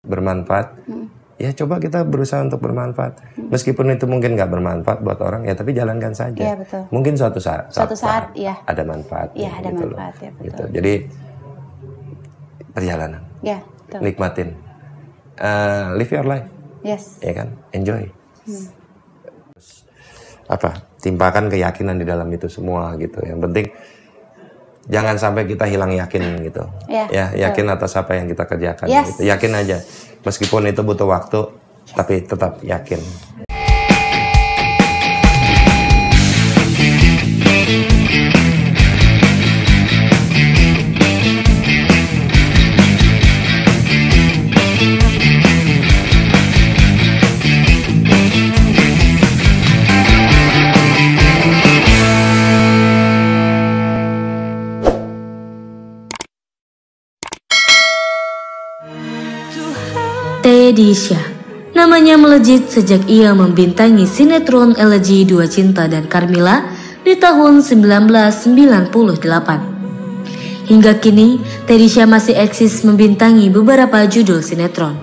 bermanfaat, ya coba kita berusaha untuk bermanfaat. Meskipun itu mungkin nggak bermanfaat buat orang, ya tapi jalankan saja. Iya, betul. Mungkin suatu saat ya. ada manfaat. Iya, ada gitu manfaat ya, betul. Gitu. Jadi perjalanan, ya, betul. nikmatin, live your life, yes. ya kan, enjoy. Timpakan keyakinan di dalam itu semua gitu. Yang penting jangan sampai kita hilang yakin gitu. Ya, yakin atas apa yang kita kerjakan. Yes. Gitu. Yakin aja. Meskipun itu butuh waktu, tapi tetap yakin. Teddy Syah, namanya melejit sejak ia membintangi sinetron Elegy Dua Cinta dan Carmilla di tahun 1998. Hingga kini, Teddy Syah masih eksis membintangi beberapa judul sinetron.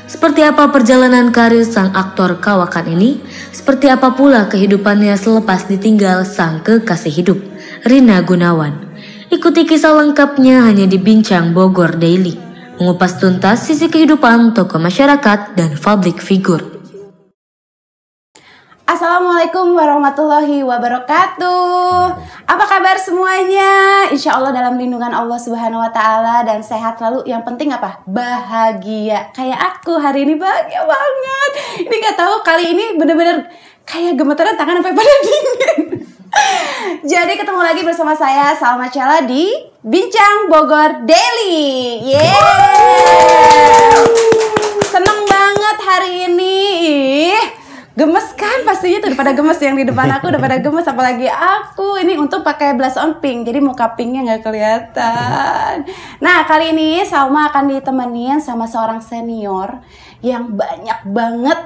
Seperti apa perjalanan karir sang aktor kawakan ini? Seperti apa pula kehidupannya selepas ditinggal sang kekasih hidup, Rina Gunawan? Ikuti kisah lengkapnya hanya di Bincang Bogor Daily. Mengupas tuntas sisi kehidupan tokoh masyarakat dan public figure. Assalamualaikum warahmatullahi wabarakatuh. Apa kabar semuanya? Insya Allah dalam lindungan Allah Subhanahu Wa Taala dan sehat selalu. Yang penting apa? Bahagia. Kayak aku hari ini bahagia banget. Ini nggak tahu kali ini bener-bener kayak gemeteran tangan sampai pada dingin. Jadi ketemu lagi bersama saya Salma Cella di Bincang Bogor Daily. Seneng banget hari ini. Gemes kan pastinya tuh, pada gemes yang di depan aku udah pada gemes, apalagi aku ini untuk pakai blush on pink, jadi muka pinknya nggak kelihatan. Nah kali ini Salma akan ditemenin sama seorang senior yang banyak banget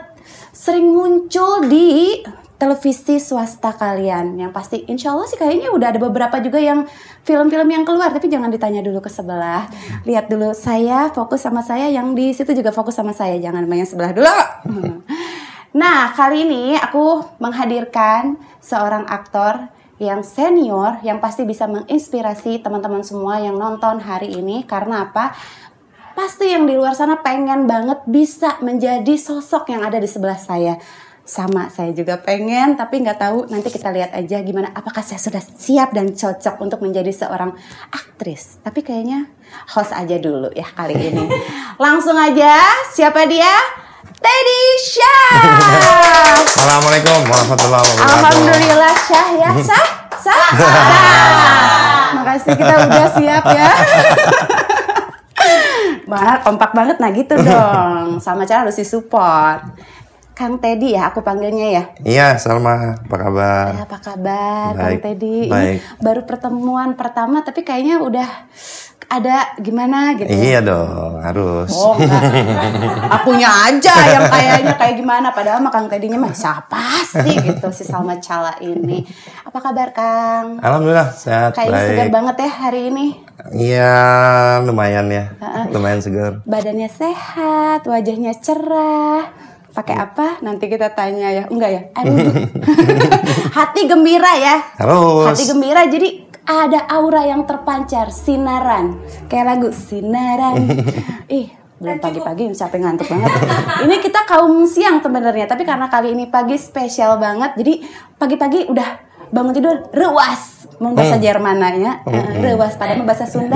sering muncul di televisi swasta kalian, yang pasti insya Allah sih kayaknya udah ada beberapa juga yang film-film yang keluar, tapi jangan ditanya dulu ke sebelah, lihat dulu saya, fokus sama saya, yang di situ juga fokus sama saya, jangan main sebelah dulu. Nah kali ini aku menghadirkan seorang aktor yang senior, yang pasti bisa menginspirasi teman-teman semua yang nonton hari ini. Karena apa? Pasti yang di luar sana pengen banget bisa menjadi sosok yang ada di sebelah saya. Sama, saya juga pengen, tapi nggak tahu, nanti kita lihat aja gimana, apakah saya sudah siap dan cocok untuk menjadi seorang aktris. Tapi kayaknya host aja dulu ya kali ini. Langsung aja, siapa dia? Teddy Syah. Assalamualaikum warahmatullahi wabarakatuh. Alhamdulillah Syah ya, sah. Makasih, kita udah siap ya. Kompak banget, nah gitu dong. Sama cara harus disupport. Kang Teddy ya, aku panggilnya ya. Iya, Salma, apa kabar? Apa kabar, baik, Kang Teddy? Baik. Ini baru pertemuan pertama, tapi kayaknya udah ada gimana gitu. Iya dong, harus. Oh enggak, akunya aja yang kayaknya kayak gimana. Padahal mah Kang Teddy-nya mah siapa sih gitu, si Salma Cella ini. Apa kabar Kang? Alhamdulillah, sehat, kayaknya baik. Segar banget ya hari ini. Iya, lumayan ya, lumayan segar. Badannya sehat, wajahnya cerah. Pakai apa? Nanti kita tanya ya. Enggak ya? Aduh. Hati gembira ya. Harus. Hati gembira, jadi ada aura yang terpancar, sinaran. Kayak lagu Sinaran. Belum pagi-pagi sampai ngantuk banget. Ini kita kaum siang sebenarnya, tapi karena kali ini pagi spesial banget. Jadi pagi-pagi udah bangun tidur rewas. Mau bahasa Jermananya, rewas, padahal bahasa Sunda.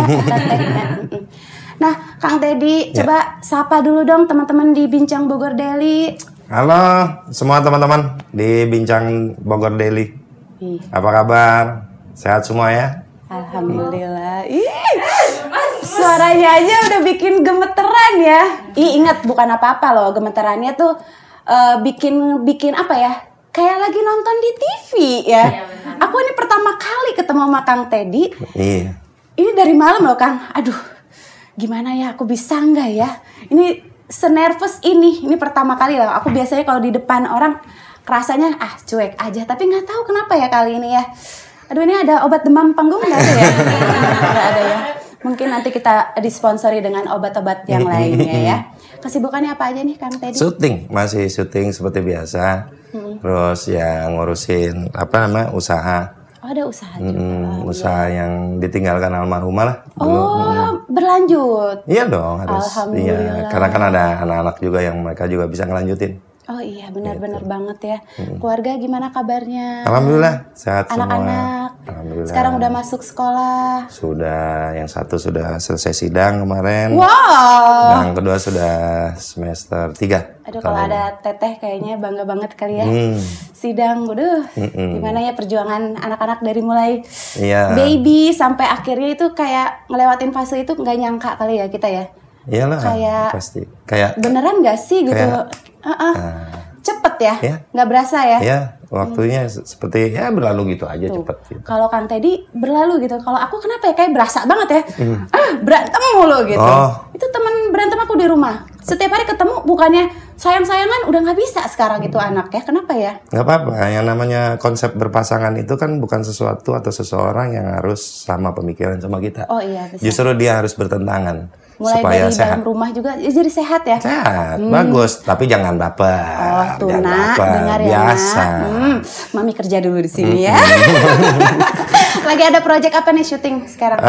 Nah, Kang Teddy, coba sapa dulu dong teman-teman di Bincang Bogor Daily. Halo semua teman-teman di Bincang Bogor Daily. Apa kabar? Sehat semua ya? Alhamdulillah. Suaranya aja udah bikin gemeteran ya. Ingat, bukan apa-apa loh, gemeterannya tuh bikin apa ya? Kayak lagi nonton di TV ya. Aku ini pertama kali ketemu sama Kang Teddy. Iya. Ini dari malam loh Kang. Aduh. Gimana ya, aku bisa nggak ya? Ini senervous ini pertama kali lah. Aku biasanya kalau di depan orang rasanya cuek aja, tapi nggak tahu kenapa ya kali ini ya. Aduh, ini ada obat demam panggung nggak ada ya? Nggak ada ya. Mungkin nanti kita disponsori dengan obat-obat yang lainnya ya. kesibukannya apa aja nih Kang Teddy? Syuting, masih syuting seperti biasa. Terus ya ngurusin usaha. Oh, ada usaha juga. Usaha yang ditinggalkan almarhumah lah. Berlanjut. Iya dong, harus. Alhamdulillah. Iya, karena kan ada anak-anak juga yang mereka juga bisa ngelanjutin. Oh iya, benar-benar banget ya. Keluarga gimana kabarnya? Alhamdulillah, sehat Anak-anak. semua. Alhamdulillah. Sekarang udah masuk sekolah. Sudah, yang satu sudah selesai sidang kemarin. Wow. Yang kedua sudah semester 3. Aduh, kalau ada teteh kayaknya bangga banget kali ya. Sidang, gimana ya perjuangan anak-anak dari mulai baby sampai akhirnya itu kayak ngelewatin fase itu nggak nyangka kali ya kita ya. Iyalah, kayak pasti. Kayak beneran nggak sih gitu? Cepet ya, nggak berasa ya? Iya, waktunya seperti ya berlalu gitu aja cepet. Gitu. Kalau Kang Teddy berlalu gitu. Kalau aku kenapa ya kayak berasa banget ya? Berantem mulu gitu. Itu teman berantem aku di rumah. Setiap hari ketemu bukannya sayang-sayangan udah nggak bisa sekarang gitu anak ya. Kenapa ya? Nggak apa-apa. Yang namanya konsep berpasangan itu kan bukan sesuatu atau seseorang yang harus sama pemikiran sama kita. Oh iya. Bisa. Justru dia harus bertentangan. Mulai supaya dari sehat. dalam rumah juga jadi sehat ya? Sehat, bagus. Tapi jangan baper. Oh, jangan nak, baper. dengar ya, Biasa. Mami kerja dulu di sini ya. Lagi ada project apa nih syuting sekarang?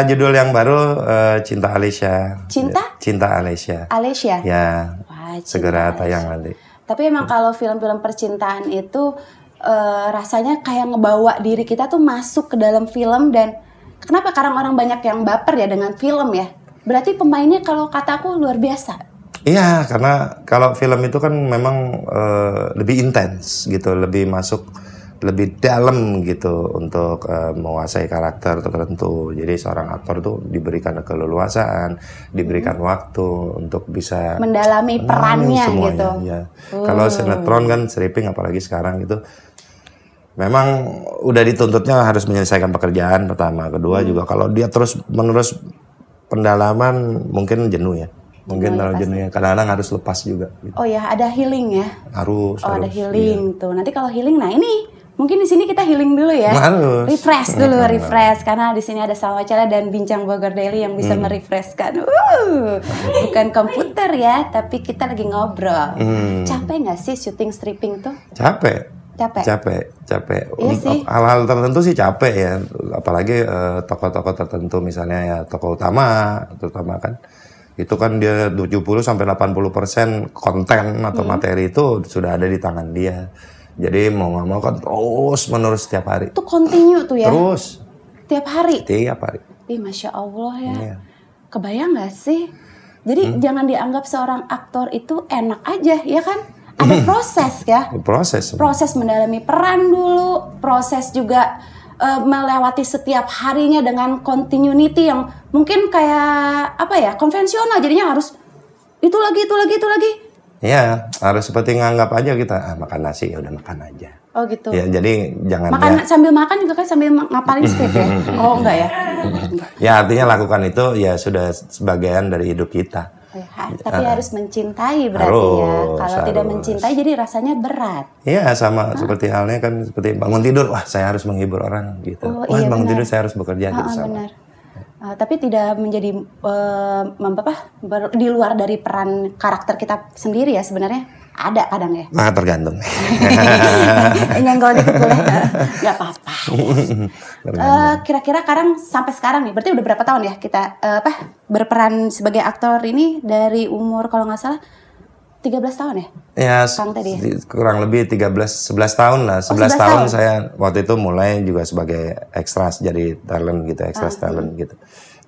Judul yang baru Cinta Alessia. Cinta? Cinta Alessia. Alessia? Ya, wah, segera Alessia. tayang nanti. Tapi emang kalau film-film percintaan itu rasanya kayak ngebawa diri kita tuh masuk ke dalam film. Dan kenapa sekarang orang banyak yang baper ya dengan film ya? Berarti pemainnya kalau kataku luar biasa. Iya, karena kalau film itu kan memang lebih intens gitu, lebih masuk, lebih dalam gitu untuk menguasai karakter tertentu. Jadi seorang aktor tuh diberikan keleluasaan, diberikan waktu untuk bisa mendalami perannya semuanya, gitu. Ya. Kalau sinetron kan stripping apalagi sekarang itu memang udah dituntutnya harus menyelesaikan pekerjaan pertama, kedua juga kalau dia terus menerus pendalaman mungkin jenuh ya. Mungkin terlalu jenuh ya. Kadang-kadang harus lepas juga. Gitu. Oh ya, ada healing ya? Harus. Ada healing tuh. Nanti kalau healing, nah ini mungkin di sini kita healing dulu ya. Harus. Refresh dulu, refresh. Karena di sini ada Salma Wacara dan Bincang Bogor Daily yang bisa merefreshkan. Bukan komputer ya, tapi kita lagi ngobrol. Capek nggak sih syuting stripping tuh? Capek. Iya sih. Hal-hal tertentu sih capek ya, apalagi tokoh-tokoh tertentu misalnya ya tokoh utama, terutama kan itu kan dia 70-80% konten atau materi itu sudah ada di tangan dia. Jadi mau nggak mau kan terus menerus setiap hari. Itu continue tuh ya? Terus. Tiap hari? Tiap hari. Ih, Masya Allah ya. Iya. Kebayang nggak sih? Jadi jangan dianggap seorang aktor itu enak aja ya kan? Ada proses ya. Proses mendalami peran dulu, proses juga melewati setiap harinya dengan continuity yang mungkin kayak apa ya, konvensional, jadinya harus itu lagi. Iya, harus seperti nganggap aja kita makan nasi ya udah makan aja. Oh gitu. Ya jadi jangan makan sambil makan juga kan sambil ngapalin skrip ya. Oh enggak ya? Ya artinya lakukan itu ya sudah sebagian dari hidup kita. Tapi harus mencintai berarti ya. Kalau tidak mencintai jadi rasanya berat. Iya, sama seperti halnya kan seperti bangun tidur, wah saya harus menghibur orang gitu. Iya, bangun tidur saya harus bekerja gitu sama. Benar. Tapi tidak menjadi di luar dari peran karakter kita sendiri ya sebenarnya. Ada kadang ya. Nah, tergantung. Nyenggol dikit boleh. Gak apa-apa. Kira-kira sampai sekarang nih, berarti udah berapa tahun ya kita berperan sebagai aktor ini dari umur kalau nggak salah 13 tahun ya? Ya, Kang Teddy. Kurang lebih 11 tahun lah. 11 tahun saya waktu itu mulai juga sebagai extras, jadi talent gitu, extras talent gitu.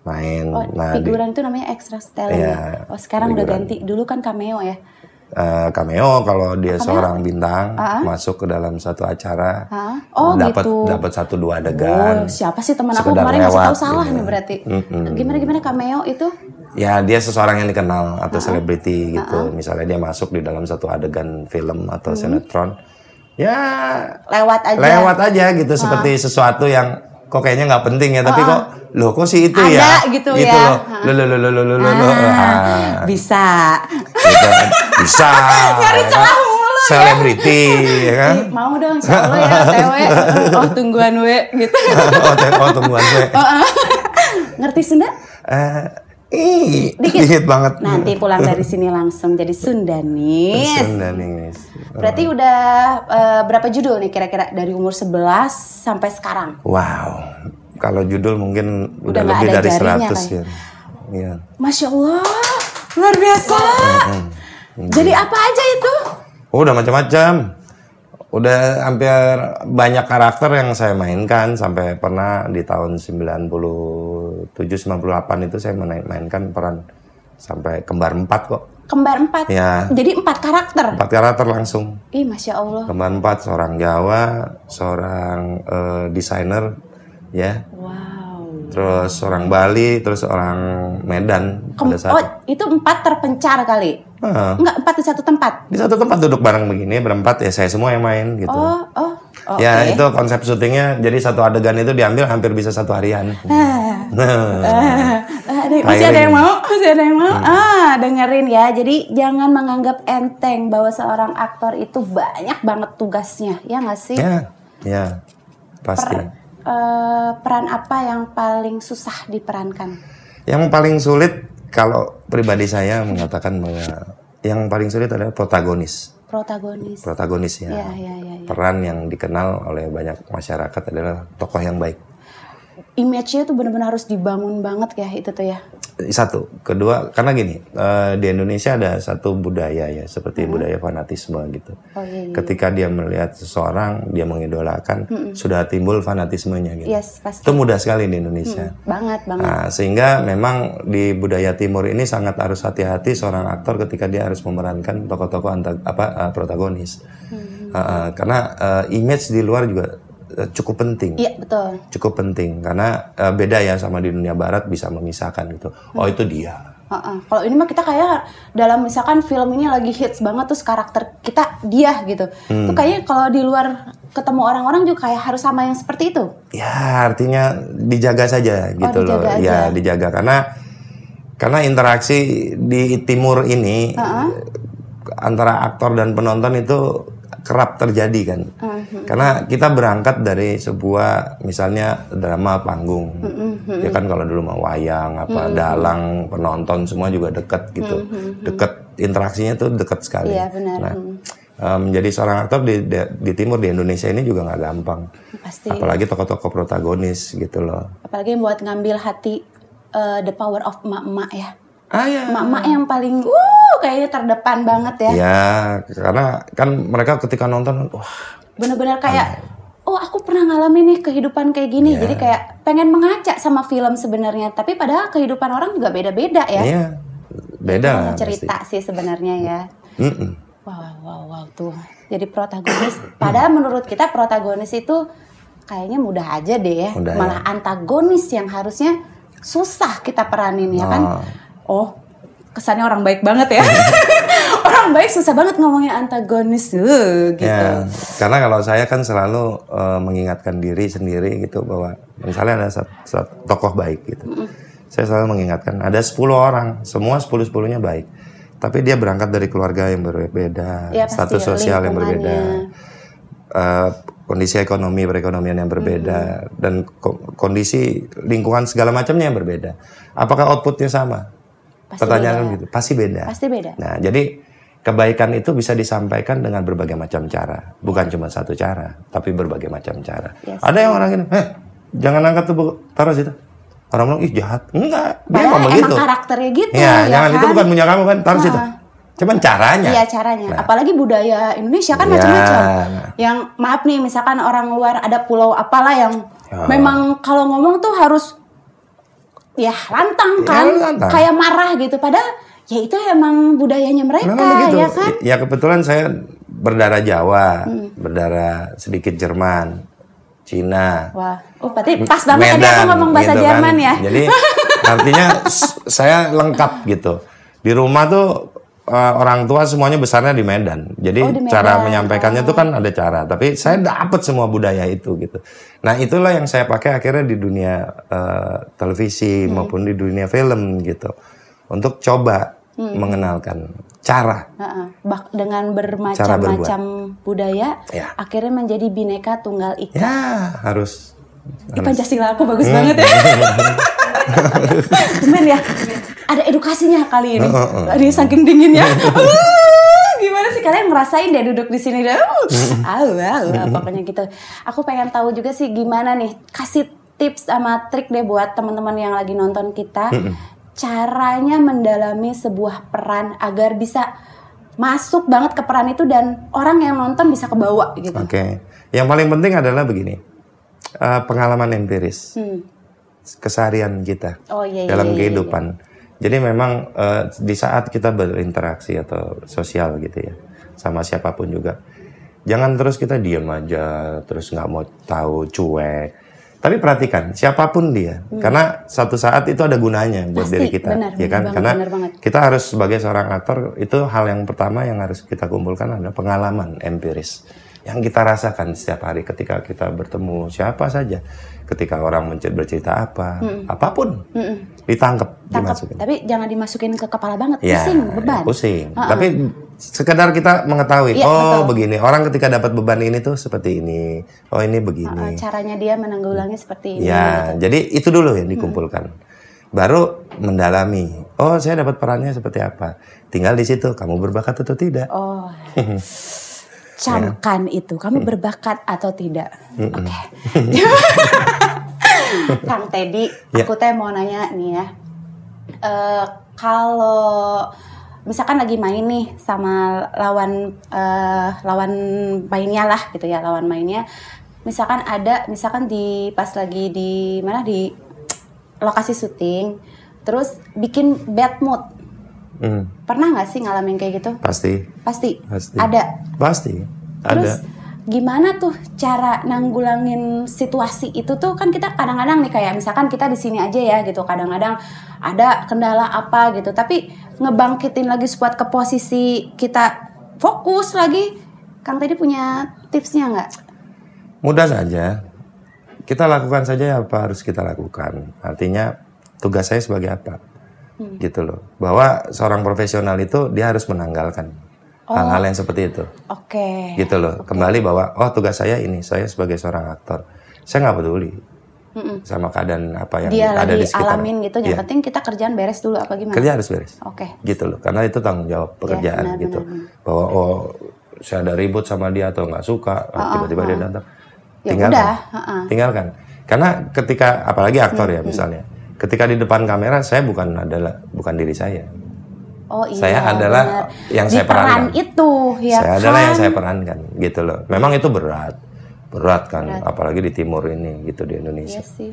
Main. Figuran itu namanya extras talent ya? Oh, sekarang figuran. Udah ganti. Dulu kan cameo ya? Cameo kalau dia seorang bintang masuk ke dalam satu acara dapat 1-2 adegan. Siapa sih teman aku kemarin ngasih tahu salah nih berarti. Gimana cameo itu? Ya dia seseorang yang dikenal atau selebriti gitu. Misalnya dia masuk di dalam satu adegan film atau sinetron. Ya lewat aja gitu seperti sesuatu yang kok kayaknya nggak penting ya, tapi kok sih itu ada, ya gitu ya loh. Bisa nyari celah mulu selebriti ya kan. Mau dong insya Allah ya TW. Tungguan we gitu. Tungguan we. Ngerti Sunda? Dikit banget. Nanti pulang dari sini langsung jadi Sundanis. Sundanis. Berarti udah berapa judul nih kira-kira dari umur 11 sampai sekarang? Wow. Kalau judul mungkin udah nggak lebih ada dari jarinya 100 ya. Iya. Masya Allah, luar biasa. Jadi apa aja itu? Oh, udah macam-macam. Udah hampir banyak karakter yang saya mainkan, sampai pernah di tahun 97-98 itu saya mainkan peran sampai kembar 4 kok. Kembar 4? Ya. Jadi 4 karakter? 4 karakter langsung. Ih, Masya Allah. Kembar 4, seorang Jawa, seorang desainer, ya. Wow. Terus orang Bali, terus orang Medan. Oh, itu 4 terpencar kali? Enggak, 4 di satu tempat? Di satu tempat duduk bareng begini, berempat ya saya semua yang main gitu. Okay. Ya itu konsep syutingnya, jadi satu adegan itu diambil hampir bisa 1 harian. Masih ada yang mau? Masih ada yang mau? Dengerin ya, jadi jangan menganggap enteng bahwa seorang aktor itu banyak banget tugasnya, ya nggak sih? Ya, pasti. Peran apa yang paling susah diperankan? Yang paling sulit, kalau pribadi saya mengatakan bahwa yang paling sulit adalah protagonis. Protagonis ya. Ya. Peran yang dikenal oleh banyak masyarakat adalah tokoh yang baik. Image-nya tuh benar-benar harus dibangun banget ya itu tuh ya. Satu, kedua, karena gini, di Indonesia ada satu budaya ya, seperti budaya fanatisme gitu. Iya. Ketika dia melihat seseorang, dia mengidolakan, sudah timbul fanatismenya gitu. Yes, pasti. Itu mudah sekali di Indonesia. Banget. Nah, sehingga memang di budaya timur ini sangat harus hati-hati seorang aktor ketika dia harus memerankan tokoh-tokoh protagonis. Karena image di luar juga cukup penting. Iya, betul. Cukup penting karena beda ya sama di dunia barat, bisa memisahkan gitu. Oh, itu dia. Kalau ini mah kita kayak dalam misalkan film ini lagi hits banget terus karakter kita dia gitu. Itu kayaknya kalau di luar ketemu orang-orang juga kayak harus sama yang seperti itu. Ya, artinya dijaga saja gitu loh. Aja. Ya, dijaga karena interaksi di timur ini antara aktor dan penonton itu kerap terjadi kan. Karena kita berangkat dari sebuah misalnya drama panggung. Ya kan kalau dulu mau wayang dalang, penonton semua juga dekat gitu. Dekat, interaksinya tuh dekat sekali. Iya, benar. Nah, menjadi seorang aktor di timur, di Indonesia ini juga nggak gampang. Pasti. Apalagi tokoh-tokoh protagonis gitu loh. Apalagi buat ngambil hati the power of emak-emak ya. Ya. Emak-emak yang paling kayaknya terdepan banget ya. Ya, karena kan mereka ketika nonton, wah, bener-bener kayak, aku pernah ngalamin nih kehidupan kayak gini. Ya. Jadi kayak pengen mengaca sama film sebenarnya. Tapi padahal kehidupan orang juga beda-beda ya. Iya, beda lah. Cerita pasti. sih sebenarnya ya. Wow tuh. Jadi protagonis. Padahal menurut kita protagonis itu kayaknya mudah aja deh ya. Malah antagonis yang harusnya susah kita peranin ya kan. Kesannya orang baik banget ya. Orang baik susah banget ngomongnya antagonis gitu. Ya, karena kalau saya kan selalu mengingatkan diri sendiri gitu bahwa misalnya ada satu tokoh baik gitu. Saya selalu mengingatkan ada 10 orang, semua 10-10-nya baik. Tapi dia berangkat dari keluarga yang berbeda, status sosial yang berbeda. Kondisi ekonomi perekonomian yang berbeda dan kondisi lingkungan segala macamnya yang berbeda. Apakah outputnya sama? Pertanyaan gitu, pasti beda. Pasti beda. Nah, jadi kebaikan itu bisa disampaikan dengan berbagai macam cara, bukan cuma satu cara, tapi berbagai macam cara. Ada yang orang ini, jangan angkat tuh, taruh situ. Orang bilang, ih jahat. Enggak, dia ngomong gitu. Emang karakternya gitu. Ya jangan, kan? itu bukan punya kamu kan, taruh situ. Cuman caranya. Iya, caranya. Nah. Apalagi budaya Indonesia kan macam-macam. Yang maaf nih, misalkan orang luar ada pulau apalah yang memang kalau ngomong tuh harus lantang kan, kayak marah gitu. Padahal ya itu emang budayanya mereka, ya kan? Ya kebetulan saya berdarah Jawa, berdarah sedikit Jerman, Cina. Wah, berarti pas banget tadi aku ngomong bahasa gitu Jerman kan. Ya. Jadi artinya saya lengkap gitu. Di rumah tuh orang tua semuanya besarnya di Medan. Jadi di Medan. Cara menyampaikannya tuh kan ada cara. Tapi saya dapet semua budaya itu gitu. Nah itulah yang saya pakai akhirnya di dunia televisi maupun di dunia film gitu. Untuk coba mengenalkan cara. Dengan bermacam-macam budaya, akhirnya menjadi Bhinneka Tunggal Ika. Ya harus. Pancasila aku bagus banget ya. Cuman ya. ada edukasinya kali ini. Ini saking dinginnya. Gimana sih kalian ngerasain deh duduk di sini deh. Pokoknya gitu. Aku pengen tahu juga sih gimana nih, kasih tips sama trik deh buat teman-teman yang lagi nonton kita. Caranya mendalami sebuah peran agar bisa masuk banget ke peran itu dan orang yang nonton bisa kebawa gitu. Oke. Yang paling penting adalah begini. Pengalaman empiris. Keseharian kita dalam kehidupan. Jadi memang di saat kita berinteraksi atau sosial gitu ya sama siapapun juga, jangan terus kita diam aja terus nggak mau tahu, cuek. Tapi perhatikan siapapun dia, karena suatu saat itu ada gunanya buat diri kita, ya kan? Karena kita harus sebagai seorang aktor itu hal yang pertama yang harus kita kumpulkan adalah pengalaman empiris yang kita rasakan setiap hari ketika kita bertemu siapa saja, ketika orang bercerita apapun, ditangkap, dimasukin. Tapi jangan dimasukin ke kepala banget, pusing, beban. Pusing. Tapi sekedar kita mengetahui, betul. Begini, orang ketika dapat beban ini tuh seperti ini, ini begini. Caranya dia menanggulangi seperti ini. Ya, gitu. Jadi itu dulu yang dikumpulkan. Baru mendalami, saya dapat perannya seperti apa. Tinggal di situ, kamu berbakat atau tidak. Camkan itu, kamu berbakat atau tidak. Oke. Kang Teddy, aku mau nanya nih ya. Kalau misalkan lagi main nih sama lawan mainnya lah gitu ya, lawan mainnya. Misalkan pas lagi di lokasi syuting, terus bikin bad mood. Pernah nggak sih ngalamin kayak gitu? Pasti. Ada. Pasti. Terus gimana tuh cara nanggulangin situasi itu tuh, kan kita kadang-kadang nih kayak misalkan kita di sini aja ya gitu, kadang-kadang ada kendala apa gitu, tapi ngebangkitin lagi buat ke posisi kita fokus lagi. Kang Teddy punya tipsnya nggak? Mudah saja. Kita lakukan saja apa harus kita lakukan. Artinya tugas saya sebagai apa? Gitu loh. Bahwa seorang profesional itu dia harus menanggalkan hal-hal yang seperti itu. Gitu loh. Kembali bahwa tugas saya ini, saya sebagai seorang aktor, saya nggak peduli sama keadaan apa yang dia ada di sekitar. Alamin gitu. Yang penting kita kerjaan beres dulu apa gimana? Kerja harus beres. Gitu loh. Karena itu tanggung jawab pekerjaan gitu. Bahwa saya ada ribut sama dia atau nggak suka, tiba-tiba dia datang. Tinggalkan. Karena ketika apalagi aktor ya misalnya. Ketika di depan kamera saya bukan diri saya. Saya adalah yang saya perankan. Saya adalah yang saya perankan, gitu loh. Memang itu berat kan, apalagi di timur ini, gitu di Indonesia. Iya sih.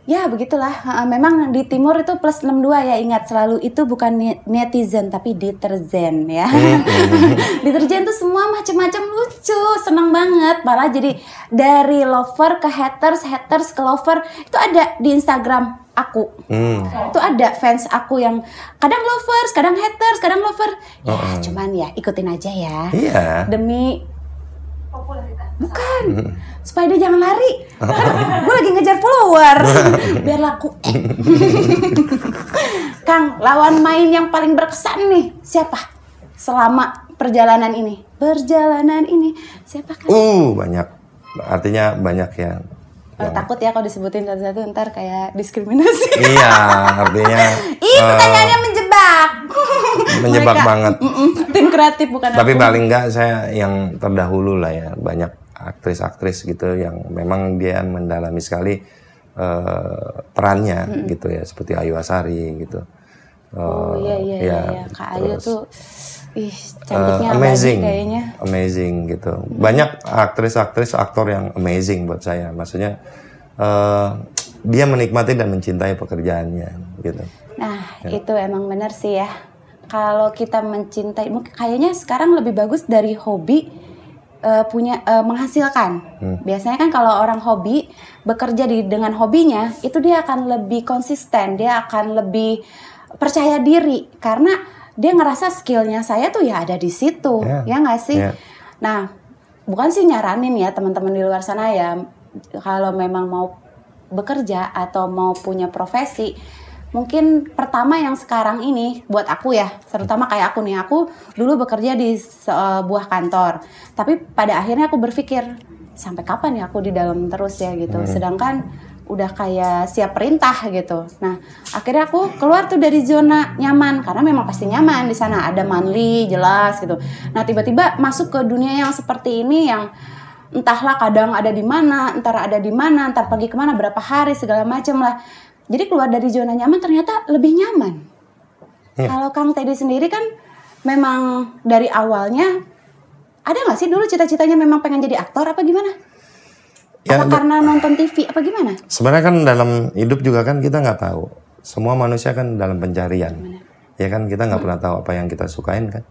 Ya, begitulah. Memang di timur itu plus 62 ya, ingat selalu itu bukan netizen tapi deterjen ya. Deterjen tuh semua macam-macam lucu, seneng banget. Malah jadi dari lover ke haters ke lover itu ada di Instagram aku. Itu ada fans aku yang kadang lovers, kadang haters, kadang lover. Ya, cuman ya ikutin aja ya. Iya. Demi popularitas. Bukan. Supaya dia jangan lari. Gue lagi ngejar follower. Biar laku. Kang, lawan main yang paling berkesan nih siapa? Selama perjalanan ini. Siapa Kang? Banyak. Artinya banyak ya. Takut ya kalau disebutin satu-satu ntar kayak diskriminasi. Iya, artinya pertanyaannya menjebak. Menjebak banget. Tim kreatif bukan Tapi aku. paling enggak saya yang terdahulu lah ya. Banyak aktris-aktris gitu yang memang dia mendalami sekali perannya gitu ya. Seperti Ayu Asari gitu. Iya. Kak Ayu tuh cantiknya amazing kayaknya. Amazing gitu. Banyak aktris-aktris, aktor yang amazing buat saya. Maksudnya dia menikmati dan mencintai pekerjaannya gitu. Nah, itu emang benar sih ya. Kalau kita mencintai, kayaknya sekarang lebih bagus dari hobi menghasilkan. Biasanya kan kalau orang hobi bekerja dengan hobinya, itu dia akan lebih konsisten, dia akan lebih percaya diri karena dia ngerasa skillnya saya tuh ya ada di situ, ya nggak sih? Nah, bukan sih nyaranin ya teman-teman di luar sana ya, kalau memang mau bekerja atau mau punya profesi, mungkin pertama yang sekarang ini buat aku ya, terutama kayak aku nih, aku dulu bekerja di sebuah kantor, tapi pada akhirnya aku berpikir sampai kapan ya aku di dalam terus ya gitu. Sedangkan udah kayak siap perintah gitu. Nah, akhirnya aku keluar tuh dari zona nyaman karena memang pasti nyaman di sana, ada manly jelas gitu. Nah, tiba-tiba masuk ke dunia yang seperti ini yang entahlah kadang ada di mana, entar pergi kemana, berapa hari segala macam lah. Jadi keluar dari zona nyaman ternyata lebih nyaman. Kalau Kang Teddy sendiri kan memang dari awalnya ada nggak sih dulu cita-citanya memang pengen jadi aktor apa gimana? Ya, apa karena nonton TV apa gimana? Sebenarnya kan dalam hidup juga kan kita nggak tahu. Semua manusia kan dalam pencarian. Ya kan kita nggak pernah tahu apa yang kita sukain kan.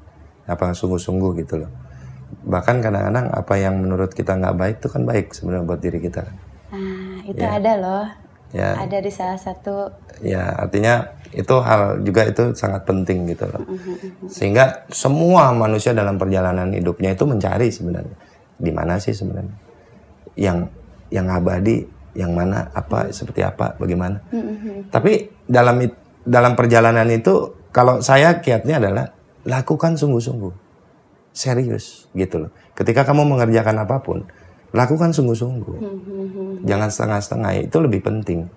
Apa yang sungguh-sungguh gitu loh. Bahkan kadang-kadang apa yang menurut kita nggak baik itu kan baik sebenarnya buat diri kita. Nah, itu ada loh. Ya. Ada di salah satu. Ya, artinya itu hal juga itu sangat penting gitu loh. Sehingga semua manusia dalam perjalanan hidupnya itu mencari sebenarnya. Di mana sih sebenarnya? Yang abadi, yang mana, apa, seperti apa, bagaimana. Tapi dalam perjalanan itu, kalau saya kiatnya adalah lakukan sungguh-sungguh, serius gitu loh. Ketika kamu mengerjakan apapun, lakukan sungguh-sungguh, jangan setengah-setengah. Itu lebih penting.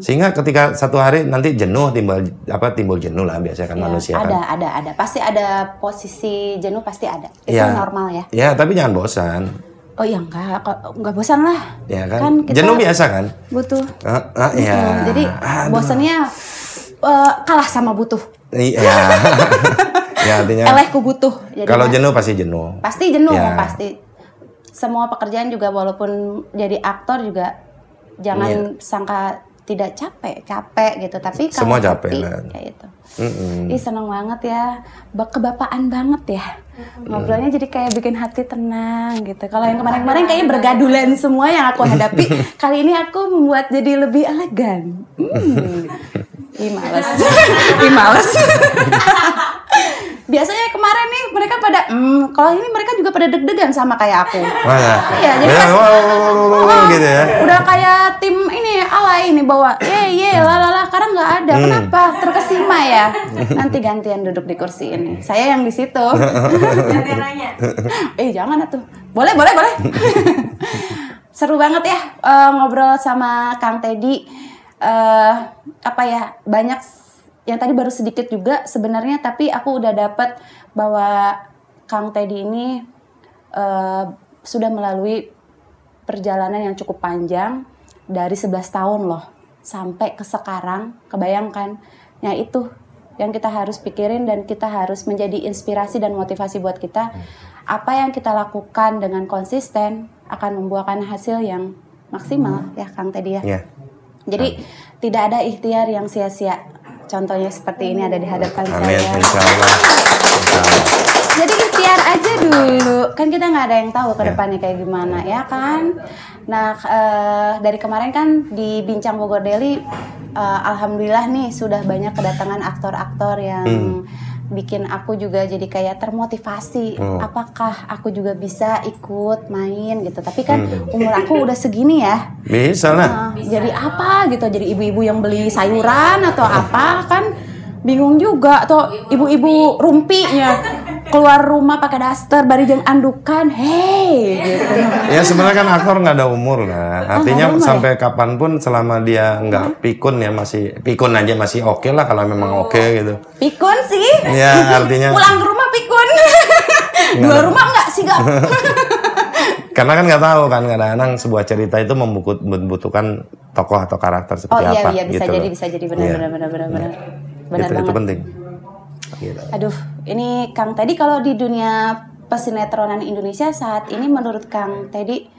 Sehingga ketika satu hari nanti jenuh, timbul jenuh lah biasanya kan manusia kan. Ada, pasti ada posisi jenuh pasti ada. Itu normal ya. Ya, tapi jangan bosan. Oh iya enggak bosan lah. Ya kan, kita jenuh biasa kan. Butuh. Ya. Jadi bosannya kalah sama butuh. Iya. Ya artinya. Elehku butuh. Kalau jenuh pasti jenuh. Pasti jenuh ya. Pasti. Semua pekerjaan juga walaupun jadi aktor juga jangan sangka tidak capek gitu, tapi kalau semua capek kayak itu. Ih seneng banget ya, kebapaan banget ya. Ngobrolnya jadi kayak bikin hati tenang gitu. Kalau yang kemarin-kemarin kayaknya bergadulan semua yang aku hadapi, kali ini aku membuat jadi lebih elegan. Ih males. Biasanya kemarin nih mereka pada kalau ini mereka juga pada deg-degan sama kayak aku. Mana? Iya, jadi pas gitu ya. Udah kayak tim ini alay ini bawa lalala, karena nggak ada. Kenapa? Terkesima ya. Nanti gantian duduk di kursi ini. Saya yang di situ. Gantian nanya. Jangan atuh. Boleh. Seru banget ya ngobrol sama Kang Teddy. Banyak yang tadi baru sedikit juga sebenarnya, tapi aku udah dapat bahwa Kang Teddy ini sudah melalui perjalanan yang cukup panjang dari 11 tahun loh sampai ke sekarang. Kebayangkan, ya itu yang kita harus pikirin dan kita harus menjadi inspirasi dan motivasi buat kita. Apa yang kita lakukan dengan konsisten akan membuahkan hasil yang maksimal ya Kang Teddy ya. Yeah. Jadi tidak ada ikhtiar yang sia-sia. Contohnya seperti ini ada di hadapan Amin, saya. insya Allah. Jadi ikhtiar aja dulu. Kan kita nggak ada yang tahu ke depannya kayak gimana ya kan. Nah dari kemarin kan di Bincang Bogor Daily, alhamdulillah nih sudah banyak kedatangan aktor-aktor yang bikin aku juga jadi kayak termotivasi. Apakah aku juga bisa ikut main gitu. Tapi kan umur aku udah segini ya. Bisa lah. Jadi apa gitu, jadi ibu-ibu yang beli sayuran atau apa kan bingung juga. Atau ibu-ibu rumpinya keluar rumah pakai daster barijeng andukan, gitu. Ya sebenarnya kan aktor nggak ada umur lah. Artinya sampai kapanpun selama dia nggak pikun ya pikun aja masih oke lah kalau memang oke gitu. Pikun sih? Ya artinya. Pulang ke rumah pikun. Dua rumah nggak sih gak? Karena kan nggak tahu kan kadang-kadang sebuah cerita itu membutuhkan tokoh atau karakter seperti apa. Iya bisa gitu jadi benar. Benar banget. Itu penting. Gitu. Aduh, ini Kang Teddy kalau di dunia pesinetроnan Indonesia saat ini menurut Kang Teddy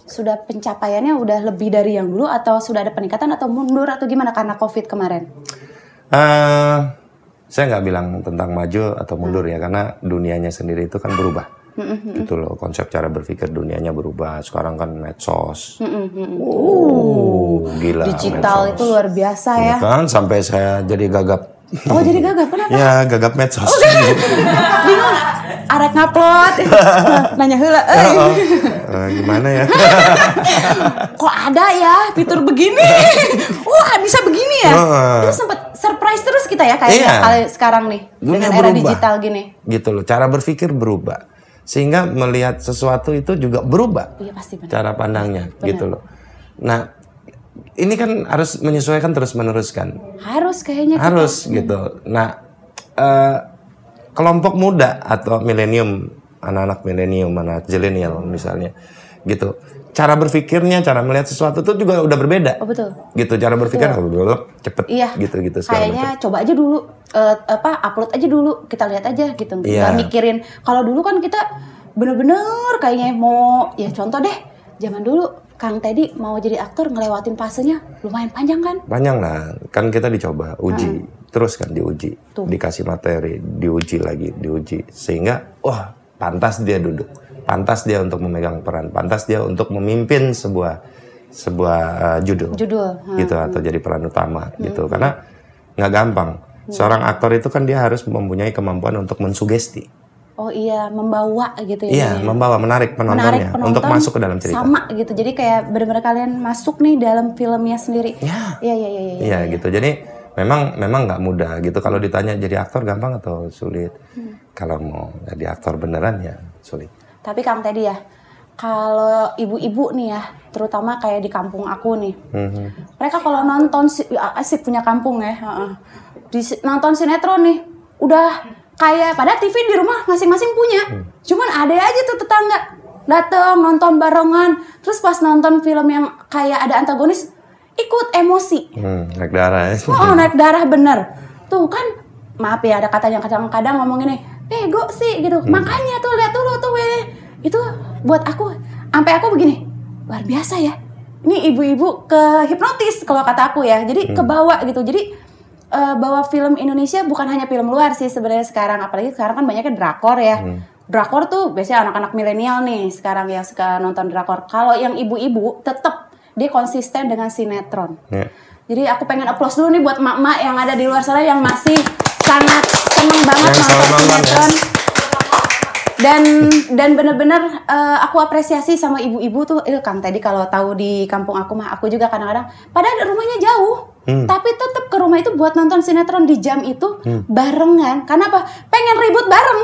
sudah pencapaiannya udah lebih dari yang dulu atau sudah ada peningkatan atau mundur atau gimana karena COVID kemarin? Saya nggak bilang tentang maju atau mundur ya karena dunianya sendiri itu kan berubah. Gitu loh, konsep cara berpikir dunianya berubah. Sekarang kan medsos. Gila. Digital medsos. Itu luar biasa ya. Kan sampai saya jadi gagap. Oh jadi gagap, kenapa? Ya gagap medsos. Bingung, arek ngupload, nanya heula. Gimana ya? Kok ada ya fitur begini? Wah bisa begini ya? Itu sempet surprise terus kita ya kayaknya kali sekarang nih dengan era digital gini. Gitu loh, cara berpikir berubah. Sehingga melihat sesuatu itu juga berubah. Iya pasti benar. Cara pandangnya, gitu loh. Nah, ini kan harus menyesuaikan terus-menerus kan. Harus kayaknya. Harus gitu. Nah, kelompok muda atau milenium, anak-anak milenium, anak zilenial misalnya, gitu. Cara berpikirnya, cara melihat sesuatu itu juga udah berbeda. Oh betul. Gitu, cara berpikir cepet, Iya. gitu Kayaknya coba aja dulu, upload aja dulu, kita lihat aja gitu. Iya. Nggak mikirin. Kalau dulu kan kita bener-bener kayaknya mau, ya contoh deh, zaman dulu Kang Teddy mau jadi aktor ngelewatin fasenya lumayan panjang kan? Panjang lah, kan kita dicoba, uji, terus kan diuji, dikasih materi, diuji lagi, sehingga wah pantas dia duduk, pantas dia untuk memegang peran, pantas dia untuk memimpin sebuah judul, gitu atau jadi peran utama, gitu. Karena nggak gampang. Seorang aktor itu kan dia harus mempunyai kemampuan untuk mensugesti. Oh iya, membawa gitu ya. Iya, membawa, menarik penontonnya untuk masuk ke dalam cerita. Sama gitu. Jadi kayak benar-benar kalian masuk nih dalam filmnya sendiri. Iya. Iya. Gitu. Jadi memang nggak mudah gitu. Kalau ditanya jadi aktor gampang atau sulit? Kalau mau jadi aktor beneran ya sulit. Tapi Kang Teddy ya, kalau ibu-ibu nih ya, terutama kayak di kampung aku nih, mereka kalau nonton asik punya kampung ya, nonton sinetron nih, udah kayak pada TV di rumah masing-masing punya, cuman ada aja tuh tetangga dateng nonton barengan, terus pas nonton film yang kayak ada antagonis ikut emosi, naik darah ya. Naik darah bener, tuh kan maaf ya ada katanya kadang-kadang ngomong gini, bego sih gitu, makanya tuh lihat dulu tuh itu buat aku, sampai aku begini, luar biasa ya, ini ibu-ibu ke hipnotis kalau kata aku ya, jadi kebawa gitu, jadi bahwa film Indonesia bukan hanya film luar sih sebenarnya sekarang, apalagi sekarang kan banyaknya drakor ya. Drakor tuh biasanya anak-anak milenial nih sekarang yang suka nonton drakor. Kalau yang ibu-ibu tetap dia konsisten dengan sinetron. Jadi aku pengen applause dulu nih buat emak-emak yang ada di luar sana yang masih sangat seneng banget nonton sinetron. Dan bener-bener aku apresiasi sama ibu-ibu tuh, Kang Teddy kalau tahu di kampung aku mah, aku juga kadang-kadang padahal rumahnya jauh, tapi tetap ke rumah itu buat nonton sinetron di jam itu barengan. Karena apa? Pengen ribut bareng,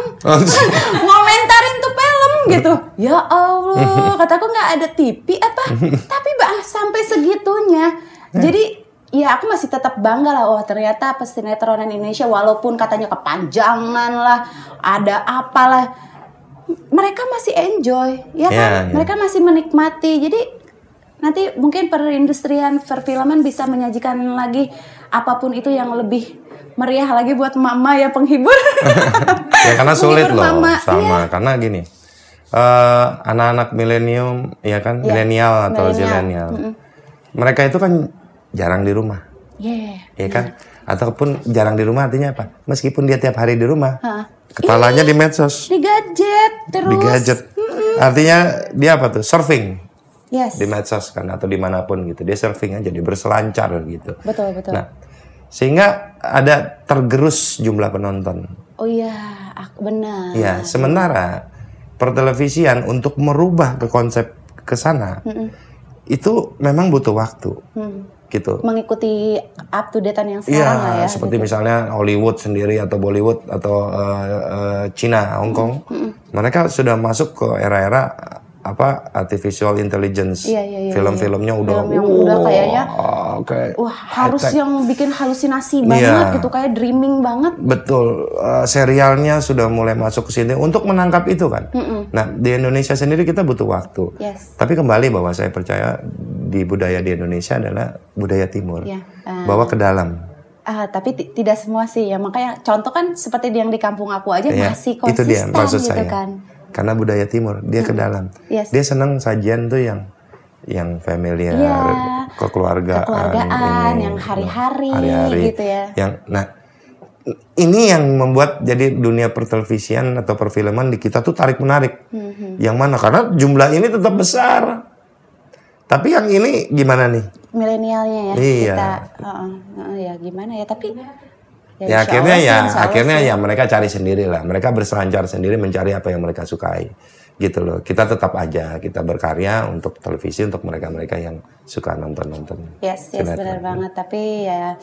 ngomentarin tuh film gitu. Ya Allah, kataku nggak ada TV apa? Tapi sampai segitunya. Jadi ya aku masih tetap bangga lah, ternyata pesinetronan Indonesia walaupun katanya kepanjangan lah, ada apalah, mereka masih enjoy, ya kan? Mereka masih menikmati. Jadi nanti mungkin perindustrian perfilman bisa menyajikan lagi apapun itu yang lebih meriah lagi buat mama ya, penghibur. Ya karena sulit loh, mama. Sama. Karena gini, anak-anak milenium, ya kan, milenial atau zilenial, mereka itu kan jarang di rumah, ya kan? Ataupun jarang di rumah artinya apa? Meskipun dia tiap hari di rumah, kepalanya di medsos, di gadget terus. Di gadget, artinya dia apa tuh? Surfing, di medsos kan atau dimanapun gitu. Dia surfing aja, dia berselancar gitu. Betul. Nah, sehingga ada tergerus jumlah penonton. Oh iya, benar. Ya, sementara pertelevisian untuk merubah ke konsep ke sana itu memang butuh waktu. Gitu. Mengikuti up to date-an yang sekarang lah ya. Seperti gitu. misalnya Hollywood sendiri atau Bollywood atau Cina, Hong Kong. Mereka sudah masuk ke era-era artificial intelligence. Film-filmnya udah kayaknya kayak harus yang bikin halusinasi banget gitu, kayak dreaming banget. Betul. Serialnya sudah mulai masuk ke sini untuk menangkap itu kan. Nah, di Indonesia sendiri kita butuh waktu. Tapi kembali bahwa saya percaya di budaya di Indonesia adalah budaya timur. Bawa ke dalam. Tapi tidak semua sih ya. Makanya contoh kan seperti yang di kampung aku aja masih konsisten, itu dia, maksud gitu saya. kan. Karena budaya timur, dia ke dalam. Dia senang sajian tuh yang familiar, kekeluargaan, yang hari-hari gitu ya. Ini yang membuat jadi dunia pertelevisian atau perfilman di kita tuh tarik menarik. Yang mana? Karena jumlah ini tetap besar. Tapi yang ini gimana nih? Milenialnya ya. Iya. Kita, ya gimana ya? Tapi akhirnya mereka cari sendiri lah. Mereka berselancar sendiri mencari apa yang mereka sukai. Gitu loh. Kita tetap aja kita berkarya untuk televisi untuk mereka-mereka yang suka nonton-nonton. Yes, benar banget. Tapi ya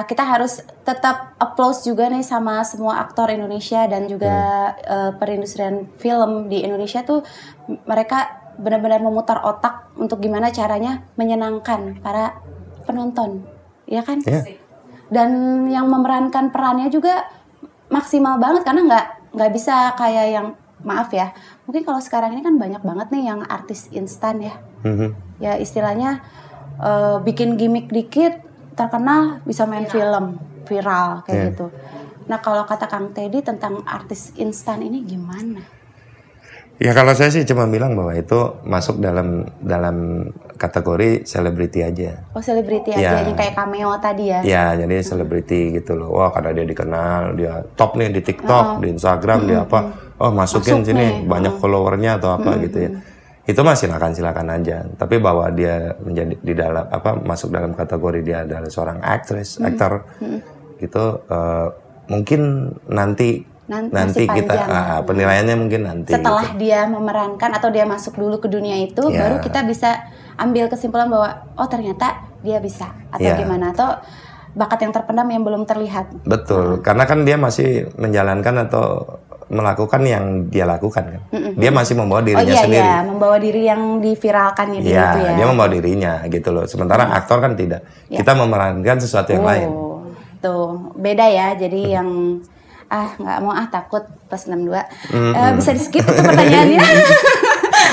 kita harus tetap applause juga nih sama semua aktor Indonesia dan juga perindustrian film di Indonesia tuh, mereka benar-benar memutar otak untuk gimana caranya menyenangkan para penonton, ya kan? Iya. Dan yang memerankan perannya juga maksimal banget karena nggak bisa kayak yang, maaf ya, mungkin kalau sekarang ini kan banyak banget nih yang artis instan ya. Ya istilahnya bikin gimmick dikit terkenal bisa main film viral kayak gitu. Nah kalau kata Kang Teddy tentang artis instan ini gimana? Ya kalau saya sih cuma bilang bahwa itu masuk dalam kategori selebriti aja. Oh selebriti Ya. aja yang kayak cameo tadi ya? Ya jadi selebriti gitu loh. Wah karena dia dikenal, dia top nih di TikTok, di Instagram, dia apa? Oh masukin Masuk sini nih. banyak followernya atau apa gitu ya. Itu mah silakan aja. Tapi bahwa dia menjadi di dalam masuk dalam kategori dia adalah seorang aktris, aktor gitu mungkin nanti Masih kita panjang. penilaiannya mungkin nanti. Setelah gitu. dia memerankan atau dia masuk dulu ke dunia itu, Ya. baru kita bisa ambil kesimpulan bahwa oh ternyata dia bisa atau Ya. gimana, atau bakat yang terpendam yang belum terlihat. Betul, karena kan dia masih menjalankan atau melakukan yang dia lakukan kan. Dia masih membawa dirinya sendiri. Iya, membawa diri yang diviralkan itu Iya, ya. dia membawa dirinya gitu loh. Sementara aktor kan tidak. Kita memerankan sesuatu yang lain. Tuh beda ya. Jadi yang nggak mau takut plus 62 bisa di skip itu pertanyaannya.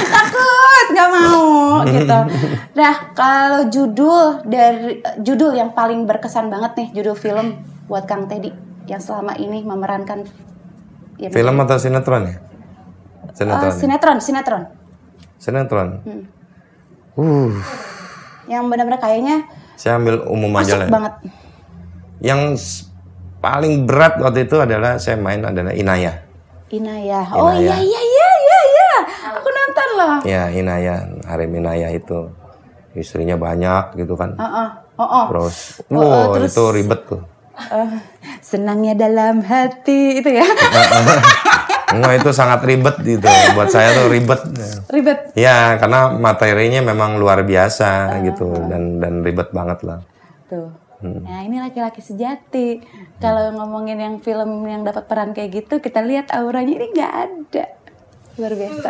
Takut nggak mau gitu. Nah kalau judul yang paling berkesan banget nih, judul film buat Kang Teddy yang selama ini memerankan ya, Film atau sinetron ya? Sinetron. Yang benar-benar kayaknya Saya ambil umum aja masuk lah. banget. Yang paling berat waktu itu adalah saya main adalah Inayah. Inayah. Oh iya. Aku nonton loh. Ya Inayah, Harim Inayah itu istrinya banyak gitu kan. Terus, terus- itu ribet tuh. Senangnya dalam hati itu ya. Enggak, itu sangat ribet gitu. Buat saya tuh ribet. Ribet. Ya, karena materinya memang luar biasa gitu dan ribet banget lah. Tuh. Nah ini laki-laki sejati. Kalau ngomongin yang film yang dapat peran kayak gitu, kita lihat auranya ini nggak ada. Luar biasa.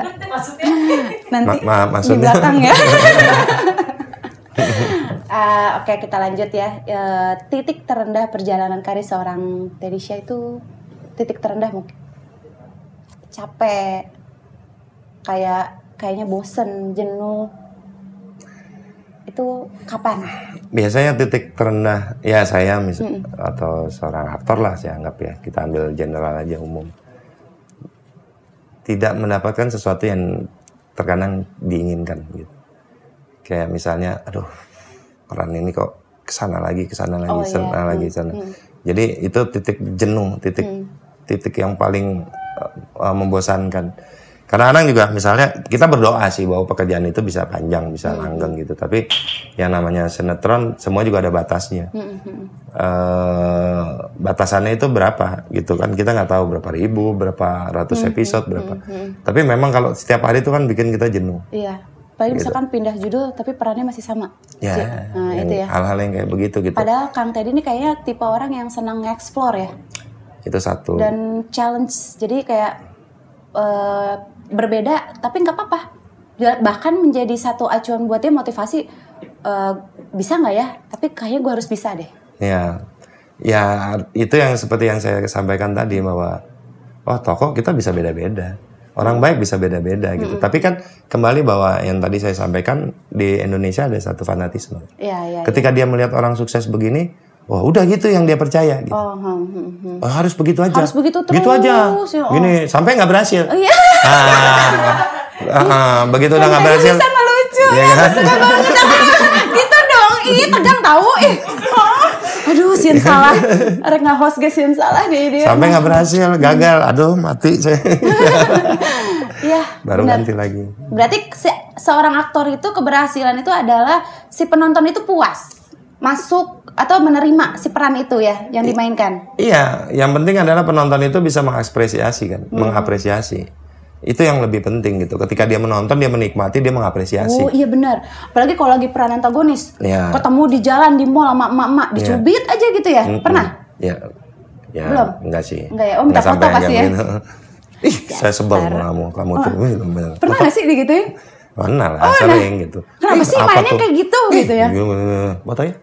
Nanti di Maksudnya? belakang ya. Oke, kita lanjut ya. Titik terendah perjalanan karir seorang Teddy itu titik terendah mungkin capek, kayaknya bosen, jenuh. Itu kapan? Biasanya titik terendah ya saya atau seorang aktor lah saya anggap ya, kita ambil general aja umum, tidak mendapatkan sesuatu yang terkadang diinginkan gitu. Kayak misalnya aduh peran ini kok kesana lagi sana. Jadi itu titik jenuh, titik yang paling membosankan. Kadang-kadang juga misalnya kita berdoa sih bahwa pekerjaan itu bisa panjang, bisa langgeng gitu. Tapi yang namanya sinetron semua juga ada batasnya. Batasannya itu berapa gitu kan? Kita nggak tahu berapa ribu, berapa ratus episode, berapa. Tapi memang kalau setiap hari itu kan bikin kita jenuh. Iya. Paling misalkan pindah judul tapi perannya masih sama. Ya, Nah, itu ya. hal-hal yang kayak begitu gitu. Padahal Kang Teddy ini kayaknya tipe orang yang senang nge-explore ya. Itu satu. Dan challenge. Jadi kayak berbeda tapi nggak apa-apa. Bahkan menjadi satu acuan buat dia motivasi. Bisa nggak ya? Tapi kayaknya gue harus bisa deh. Ya itu yang seperti yang saya sampaikan tadi bahwa tokoh kita bisa beda-beda. Orang baik bisa beda-beda gitu. Tapi kan kembali bahwa yang tadi saya sampaikan di Indonesia ada satu fanatisme. Iya. Ketika dia melihat orang sukses begini, wah udah gitu yang dia percaya. Gitu. Harus begitu aja. Harus begitu terus. Gitu aja. Ya, Gini sampai nggak berhasil. Iya. Begitu udah nggak berhasil. Bisa ngelucu. Ya, kan? Suka banget. Gitu dong. Tegang tahu. Aduh, sieun salah. Arek nge-host ge sieun salah deh dia. Sampai nggak berhasil, gagal. Aduh, mati saya. Iya. Baru benar. ganti lagi. Berarti seorang aktor itu keberhasilan itu adalah si penonton itu puas masuk atau menerima si peran itu ya yang dimainkan. Iya, yang penting adalah penonton itu bisa mengapresiasi kan, mengapresiasi. Itu yang lebih penting gitu. Ketika dia menonton, dia menikmati, dia mengapresiasi. Oh iya benar. Apalagi kalau lagi peran antagonis, Iya. ketemu di jalan di mall sama emak-emak, dicubit aja gitu ya. Pernah? Ya, Belum? enggak sih. Enggak ya? Oh, minta Enggak foto sampai pasti yang ya? gitu. Ih, saya sebel sama kamu tuh. Pernah nggak sih digituin? Mana lah, sering gitu. Kenapa sih mainnya kayak gitu gitu ya? Mau tau ya?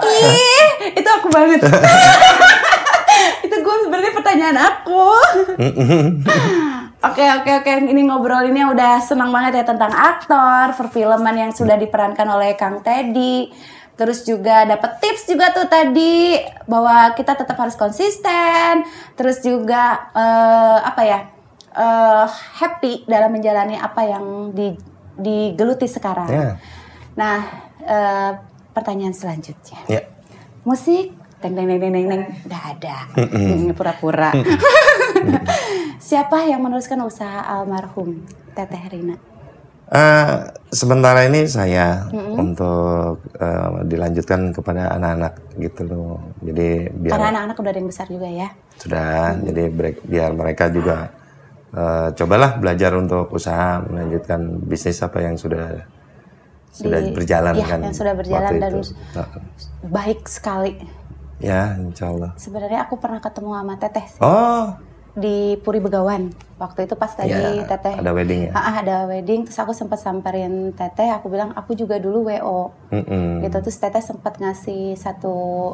Ih, itu aku banget. Itu gue sebenarnya pertanyaan aku. Oke. Ini ngobrolinnya udah senang banget ya tentang aktor, perfilman yang sudah diperankan oleh Kang Teddy. Terus juga dapat tips juga tuh tadi bahwa kita tetap harus konsisten. Terus juga happy dalam menjalani apa yang digeluti sekarang. Yeah. Nah, pertanyaan selanjutnya. Yeah. Musik, deng, nggak ada. Pura-pura. Siapa yang meneruskan usaha almarhum Teteh Rina? Sementara ini saya untuk dilanjutkan kepada anak-anak gitu loh. Jadi karena anak-anak udah ada yang besar juga ya. Sudah, jadi biar mereka juga cobalah belajar untuk usaha melanjutkan bisnis apa yang sudah berjalan ya, kan. Yang sudah berjalan dan baik sekali. Ya, insya Allah. Sebenarnya aku pernah ketemu sama Teteh sih. Oh. Di Puri Begawan. Waktu itu pas tadi ya, Teteh ada wedding ya? Ada wedding, terus aku sempat samperin Teteh, aku bilang aku juga dulu WO. Gitu, terus Teteh sempat ngasih satu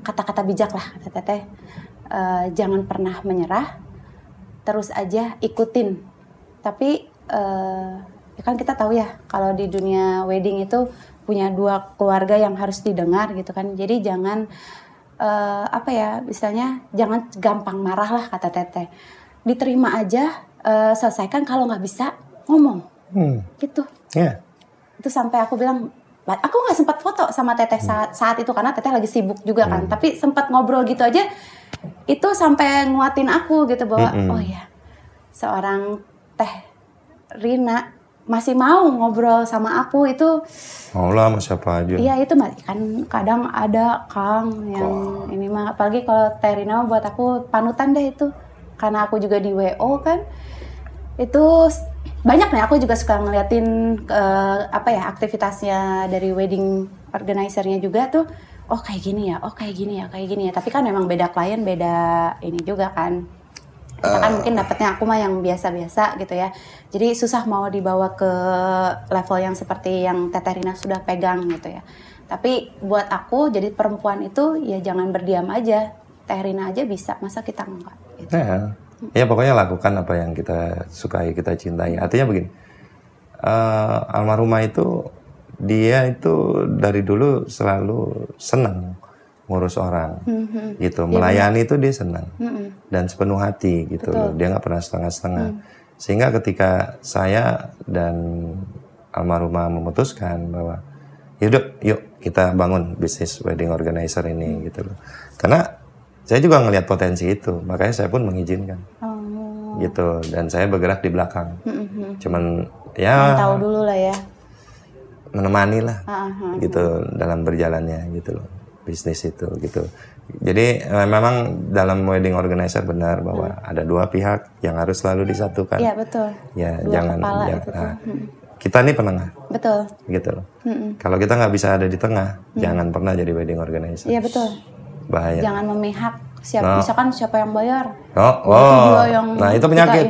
kata-kata bijak lah, kata Teteh. Jangan pernah menyerah, terus aja ikutin. Tapi ya kan kita tahu ya kalau di dunia wedding itu punya dua keluarga yang harus didengar gitu kan. Jadi jangan misalnya jangan gampang marah lah kata Teteh. Diterima aja, selesaikan, kalau nggak bisa ngomong. Gitu. Yeah. Itu sampai aku bilang, aku nggak sempat foto sama Teteh saat itu karena Teteh lagi sibuk juga kan. Tapi sempat ngobrol gitu aja. Itu sampai nguatin aku gitu bahwa oh ya, seorang Teh Rina masih mau ngobrol sama aku itu. Mau lah sama siapa aja. Iya itu kan kadang ada Kang yang ini mah, apalagi kalau Teh Rina buat aku panutan deh itu. Karena aku juga di WO kan. Itu banyak nih, aku juga suka ngeliatin aktivitasnya dari wedding organizer-nya juga tuh. Oh kayak gini ya, kayak gini ya. Tapi kan memang beda klien, beda ini juga kan. Kita kan mungkin dapetnya aku mah yang biasa-biasa gitu ya. Jadi susah mau dibawa ke level yang seperti yang Teteh Rina sudah pegang gitu ya. Tapi buat aku jadi perempuan itu ya jangan berdiam aja. Teh Rina aja bisa, masa kita enggak gitu. Ya pokoknya lakukan apa yang kita sukai, kita cintai. Artinya begini, almarhumah itu dia itu dari dulu selalu senang ngurus orang, gitu. Melayani itu dia senang dan sepenuh hati, gitu. Loh. Dia nggak pernah setengah-setengah. Sehingga ketika saya dan almarhumah memutuskan bahwa yuk kita bangun bisnis wedding organizer ini, gitu loh. Karena saya juga ngelihat potensi itu, makanya saya pun mengizinkan, gitu. Dan saya bergerak di belakang, cuman ya tahu dulu lah ya, menemani lah, gitu dalam berjalannya, gitu loh. Bisnis itu gitu. Jadi memang dalam wedding organizer benar bahwa ada dua pihak yang harus selalu disatukan. Iya betul. Ya dua jangan kepala ya, itu kita nih penengah. Betul. Gitu loh. Kalau kita nggak bisa ada di tengah, jangan pernah jadi wedding organizer. Iya betul. Bahaya. Jangan memihak misalkan siapa yang bayar. Nah itu penyakit.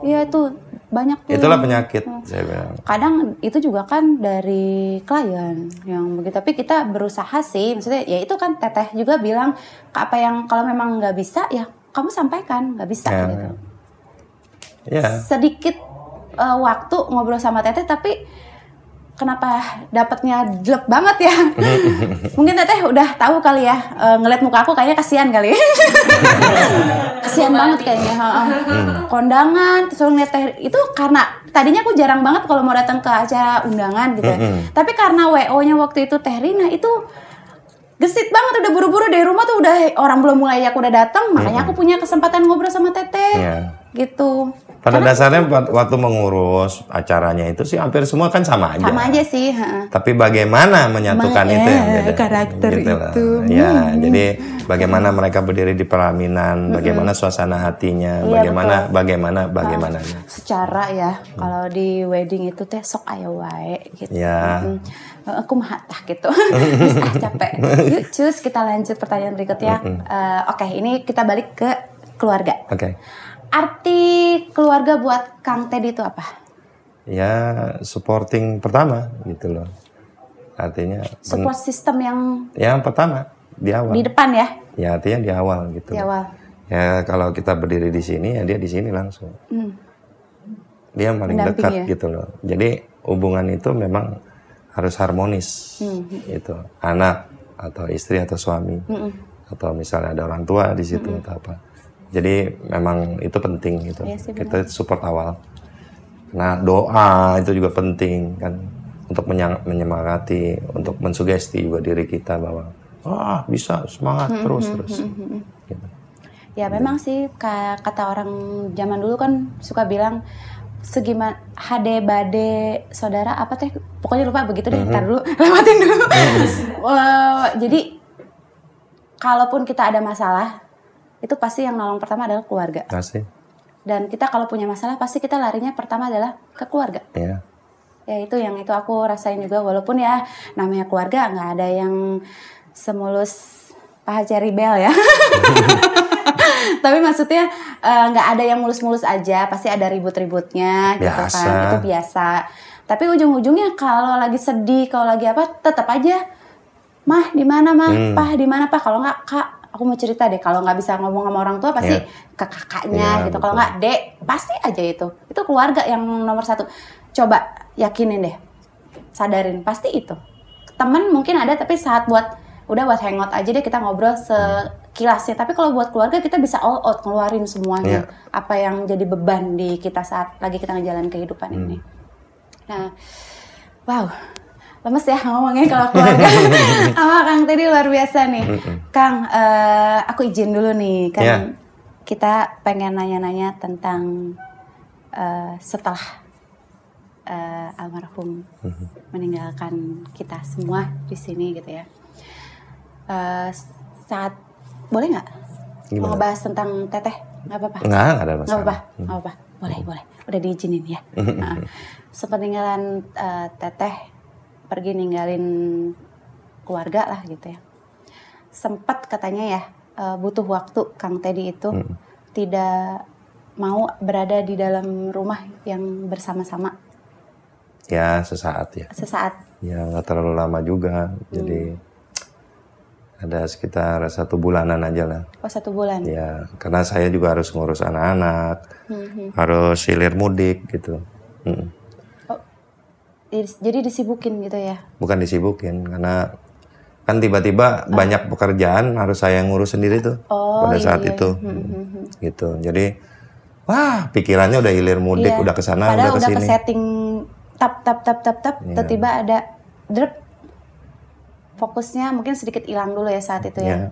Iya itu banyak tuh. Itulah penyakit, saya bilang. Kadang itu juga kan dari klien yang begitu. Tapi kita berusaha sih, maksudnya ya itu kan Teteh juga bilang apa yang kalau memang nggak bisa ya kamu sampaikan nggak bisa gitu. Sedikit waktu ngobrol sama Teteh tapi kenapa dapatnya jelek banget ya? Mungkin Teteh udah tahu kali ya, ngeliat muka aku kayaknya kasihan kali. Kasihan banget kayaknya. Kondangan, terus ngeliat Teh itu karena tadinya aku jarang banget kalau mau datang ke acara undangan gitu ya. Tapi karena WO-nya waktu itu Teh Rina itu gesit banget, udah buru-buru dari rumah tuh udah orang belum mulai aku udah datang, makanya aku punya kesempatan ngobrol sama Teteh. Gitu. Pada dasarnya waktu mengurus acaranya itu sih hampir semua kan sama aja. Sama aja sih. Tapi bagaimana menyatukan itu yang beda. Karakter gitu itu. Ya, jadi bagaimana mereka berdiri di pelaminan, bagaimana suasana hatinya, bagaimana. Secara ya, kalau di wedding itu teh sok ayo wae gitu. Ya. Aku mah gitu. Capek. Yuk cus kita lanjut pertanyaan berikutnya. Oke, ini kita balik ke keluarga. arti keluarga buat Kang Teddy itu apa? Ya supporting pertama gitu loh. Artinya Support system yang pertama di awal. di depan ya? Ya artinya di awal gitu. Di awal. Ya kalau kita berdiri di sini ya dia di sini langsung. Dia yang paling Mendampingi dekat ya? gitu loh. Jadi hubungan itu memang harus harmonis gitu. Anak atau istri atau suami atau misalnya ada orang tua di situ atau apa. Jadi memang itu penting gitu. Iya sih, Kita support awal. Nah doa itu juga penting kan untuk menyemangati, untuk mensugesti juga diri kita bahwa bisa semangat terus. Gitu. Ya memang sih kata orang zaman dulu kan suka bilang segimana hade bade saudara apa teh pokoknya lupa begitu deh. Ntar dulu lewatin dulu. Jadi kalaupun kita ada masalah itu pasti yang nolong pertama adalah keluarga. Pasti. Dan kita kalau punya masalah pasti kita larinya pertama adalah ke keluarga. Iya. Ya itu aku rasain juga walaupun ya namanya keluarga nggak ada yang semulus paha cari bel ya. Tapi maksudnya nggak ada yang mulus-mulus aja, pasti ada ribut-ributnya gitu kan. Itu biasa. Tapi ujung-ujungnya kalau lagi sedih, kalau lagi apa, tetap aja mah di mana mah, pah di mana pah. Kalau nggak kak, aku mau cerita deh. Kalau nggak bisa ngomong sama orang tua pasti ke kakaknya gitu. Kalau nggak dek, pasti aja itu. Itu keluarga yang nomor satu. Coba yakinin deh, sadarin pasti itu. Temen mungkin ada tapi saat buat udah hangout aja deh kita ngobrol sekilasnya. Tapi kalau buat keluarga kita bisa all out ngeluarin semuanya apa yang jadi beban di kita saat lagi kita ngejalanin kehidupan ini. Nah, wow, lemes ya ngomongnya kalau keluarga. Sama Kang Teddy luar biasa nih. Kang, aku izin dulu nih kan kita pengen nanya-nanya tentang setelah almarhum meninggalkan kita semua di sini gitu ya. Saat boleh nggak mau ngebahas tentang teteh? Nggak apa-apa. Nggak ada masalah. Nggak apa-apa. Nggak apa-apa. Boleh. Udah diizinin ya. Sepeninggalan teteh pergi ninggalin keluarga lah gitu ya. Sempat katanya ya butuh waktu Kang Teddy itu tidak mau berada di dalam rumah yang bersama-sama. Ya sesaat ya. Sesaat. Ya nggak terlalu lama juga. Jadi ada sekitar 1 bulanan aja lah. Oh 1 bulan. Ya karena saya juga harus ngurus anak-anak, harus hilir mudik gitu. Oh, jadi disibukin gitu ya? Bukan disibukin karena kan tiba-tiba banyak pekerjaan harus saya ngurus sendiri tuh pada saat itu. Gitu. Jadi pikirannya udah hilir mudik, udah kesana, padahal udah kesini. Udah ke setting tap, tiba-tiba ada drop. Fokusnya mungkin sedikit hilang dulu ya saat itu ya.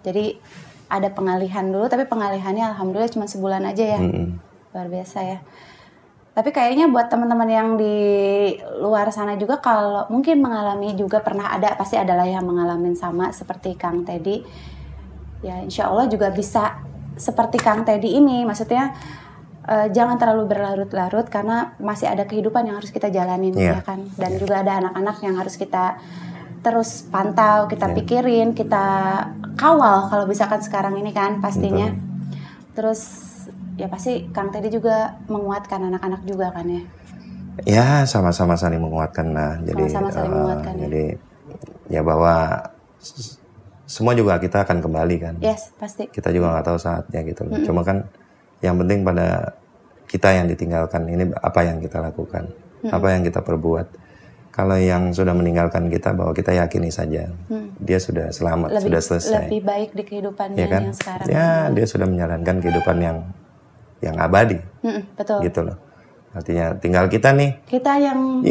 Jadi ada pengalihan dulu, tapi pengalihannya alhamdulillah cuma sebulan aja ya. Luar biasa ya. Tapi kayaknya buat teman-teman yang di luar sana juga kalau mungkin mengalami juga pernah ada, pasti adalah yang mengalami sama seperti Kang Teddy. Ya insya Allah juga bisa seperti Kang Teddy ini, maksudnya jangan terlalu berlarut-larut karena masih ada kehidupan yang harus kita jalanin ya kan. Dan juga ada anak-anak yang harus kita terus pantau, kita pikirin, kita kawal kalau misalkan sekarang ini kan pastinya. Terus ya pasti Kang Teddy juga menguatkan anak-anak juga kan ya. Ya sama-sama saling menguatkan lah. Jadi sama-sama saling menguatkan. Jadi ya bahwa semua juga kita akan kembali kan. Yes, pasti. Kita juga nggak tahu saatnya gitu. Cuma kan yang penting pada kita yang ditinggalkan ini apa yang kita lakukan, apa yang kita perbuat. Kalau yang sudah meninggalkan kita, bahwa kita yakini saja, dia sudah selamat, sudah selesai. Lebih baik di kehidupannya ya kan? yang sekarang. Ya, dia sudah menjalankan kehidupan yang abadi. Betul. Gitu loh. Artinya tinggal kita nih. Kita yang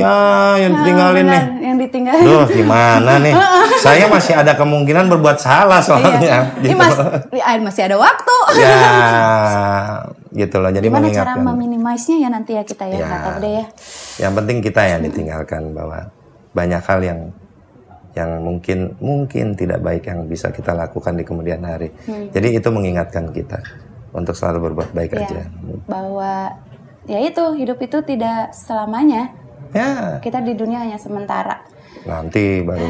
ditinggalin benar, nih. Yang ditinggalin. Duh, gimana nih? Saya masih ada kemungkinan berbuat salah soalnya. Gitu. Masih ada waktu. Ya, gitu loh. Jadi gimana cara mengingatkan. meminimalisnya ya nanti ya kita ya. Nggak tahu deh ya. Yang penting kita yang ditinggalkan, bahwa banyak hal yang mungkin tidak baik yang bisa kita lakukan di kemudian hari. Jadi itu mengingatkan kita untuk selalu berbuat baik aja. Bahwa ya itu hidup itu tidak selamanya. Ya. Kita di dunia hanya sementara. Nanti baru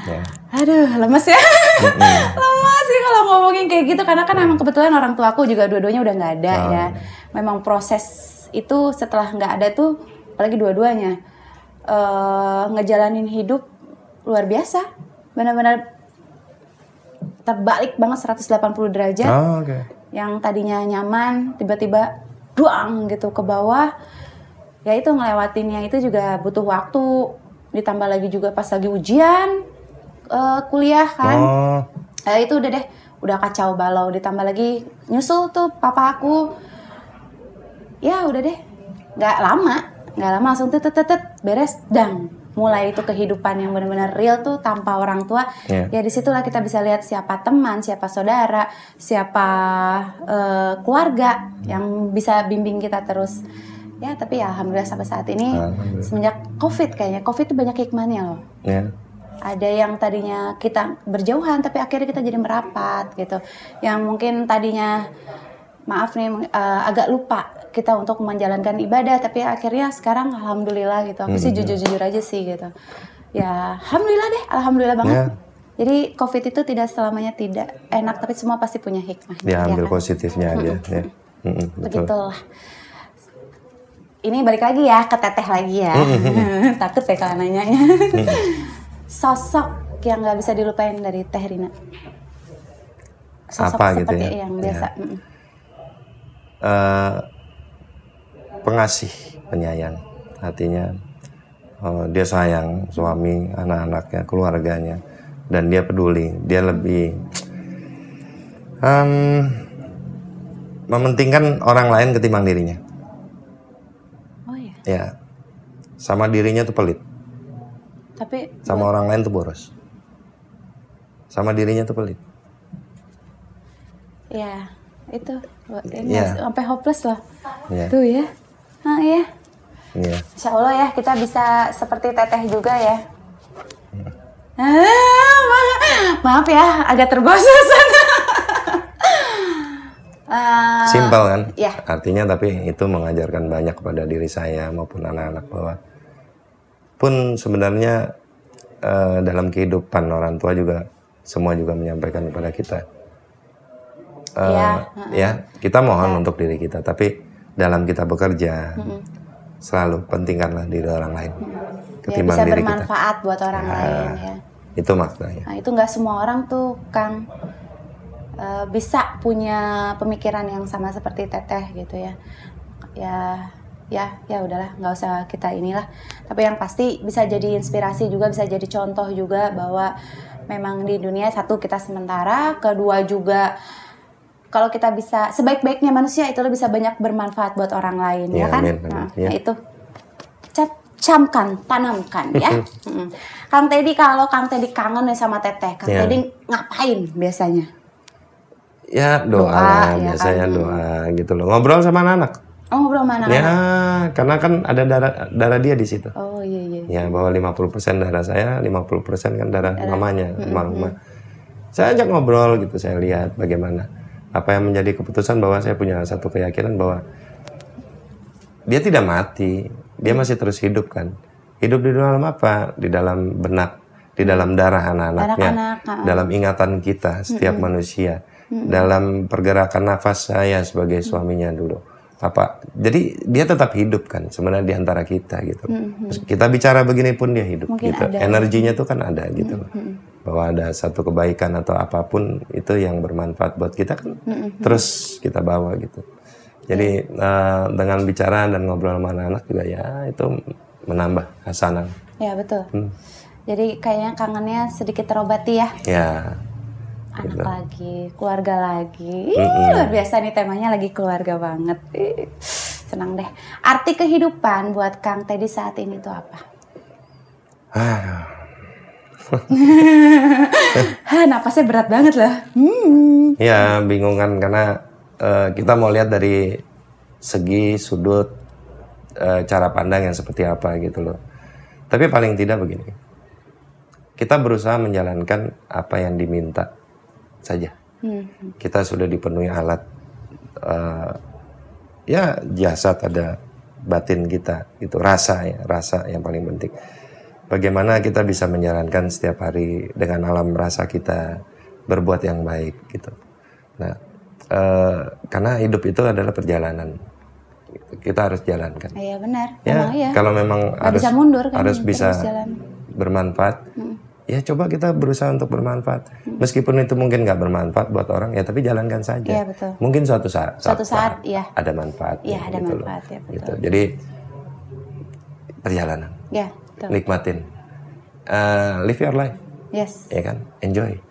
Ya. Aduh, lemes ya. Lemes sih kalau ngomongin kayak gitu karena kan emang kebetulan orang tua aku juga dua-duanya udah nggak ada ya. Memang proses itu setelah nggak ada tuh, apalagi dua-duanya ngejalanin hidup luar biasa, benar-benar terbalik banget 180 derajat. Yang tadinya nyaman tiba-tiba duang gitu ke bawah. Ya itu ngelewatinnya itu juga butuh waktu, ditambah lagi juga pas lagi ujian kuliah kan. Itu udah deh, udah kacau balau, ditambah lagi nyusul tuh papa aku. Ya udah deh, nggak lama langsung beres dang. Mulai itu kehidupan yang benar-benar real tuh tanpa orang tua. Ya disitulah kita bisa lihat siapa teman, siapa saudara, siapa keluarga yang bisa bimbing kita terus. Ya tapi ya alhamdulillah sampai saat ini semenjak COVID kayaknya COVID itu banyak hikmahnya loh. Ada yang tadinya kita berjauhan tapi akhirnya kita jadi merapat gitu. Yang mungkin tadinya maaf nih agak lupa kita untuk menjalankan ibadah tapi akhirnya sekarang alhamdulillah gitu. Aku sih jujur aja sih gitu. Ya alhamdulillah banget. Jadi COVID itu tidak selamanya tidak enak tapi semua pasti punya hikmah. Dia ambil kan? positifnya aja. Begitulah. Ini balik lagi ya ke Teteh lagi ya. Takut ya kalau nanyanya. Sosok yang nggak bisa dilupain dari Teh Rina. Sosok apa seperti gitu ya? Yang biasa. Pengasih, penyayang. Artinya dia sayang suami, anak-anaknya, keluarganya, dan dia peduli. Dia lebih mementingkan orang lain ketimbang dirinya. Ya, sama dirinya tuh pelit. Tapi sama orang lain tuh boros. Sama dirinya tuh pelit. Ya, itu sampai hopeless loh. Tuh ya. Ya. Insya Allah ya kita bisa seperti Teteh juga ya. Maaf ya, agak terbosan. Simpel kan? Ya. Artinya tapi itu mengajarkan banyak kepada diri saya maupun anak-anak bahwa pun sebenarnya dalam kehidupan orang tua juga semua juga menyampaikan kepada kita. Ya, kita mohon untuk diri kita, tapi dalam kita bekerja selalu pentingkanlah diri orang lain ketimbang bisa diri kita. Bisa bermanfaat buat orang lain ya. Itu maknanya. Nah, itu nggak semua orang tuh Kang bisa punya pemikiran yang sama seperti Teteh gitu ya. Ya udahlah, nggak usah kita inilah. Tapi yang pasti bisa jadi inspirasi juga, bisa jadi contoh juga bahwa memang di dunia satu kita sementara, kedua juga kalau kita bisa sebaik-baiknya manusia itu bisa banyak bermanfaat buat orang lain ya kan. Nah itu camkan, tanamkan ya. Kang Teddy, kalau Kang Teddy kangen nih sama Teteh, Kang Teddy ngapain biasanya? Ya doa biasanya kan? Doa gitu loh, ngobrol sama anak-anak. Ngobrol sama anak-anak. Ya karena kan ada darah dia di situ. Oh iya. Ya bahwa 50% darah saya, 50% kan darah mamanya, almarhumah. Saya ajak ngobrol gitu, saya lihat bagaimana apa yang menjadi keputusan bahwa saya punya satu keyakinan bahwa dia tidak mati, dia masih terus hidup kan. Hidup di dalam apa? Di dalam benak, di dalam darah anak-anaknya, dalam ingatan kita setiap manusia. Dalam pergerakan nafas saya sebagai suaminya dulu. Jadi dia tetap hidup kan sebenarnya di antara kita gitu. Kita bicara begini pun dia hidup. Mungkin gitu. Energinya tuh kan ada gitu. Bahwa ada satu kebaikan atau apapun itu yang bermanfaat buat kita kan terus kita bawa gitu. Jadi dengan bicara dan ngobrol sama anak-anak juga ya itu menambah hasanah. Ya betul. Jadi kayaknya kangennya sedikit terobati ya. Ya. Anak gitu. Lagi, keluarga lagi. Luar biasa nih temanya lagi keluarga banget. Senang deh. Arti kehidupan buat Kang Teddy saat ini tuh apa? Napasnya berat banget lah. Ya bingung kan karena kita mau lihat dari segi sudut cara pandang yang seperti apa gitu loh. Tapi paling tidak begini. Kita berusaha menjalankan apa yang diminta saja. Kita sudah dipenuhi alat ya jasad, ada batin kita itu, rasa yang paling penting. bagaimana kita bisa menjalankan setiap hari dengan alam rasa kita berbuat yang baik gitu. Nah, karena hidup itu adalah perjalanan, kita harus jalankan. Iya benar. Ya, Iya. kalau memang Nggak bisa mundur kan, harus bisa terus jalan. bermanfaat. Ya coba kita berusaha untuk bermanfaat. Meskipun itu mungkin nggak bermanfaat buat orang, ya tapi jalankan saja. Iya, betul. Mungkin suatu saat iya. ada manfaat. Iya, ada gitu manfaat, ya, betul. Gitu. Jadi perjalanan, Ya, betul. nikmatin, live your life, Yes. ya kan, enjoy,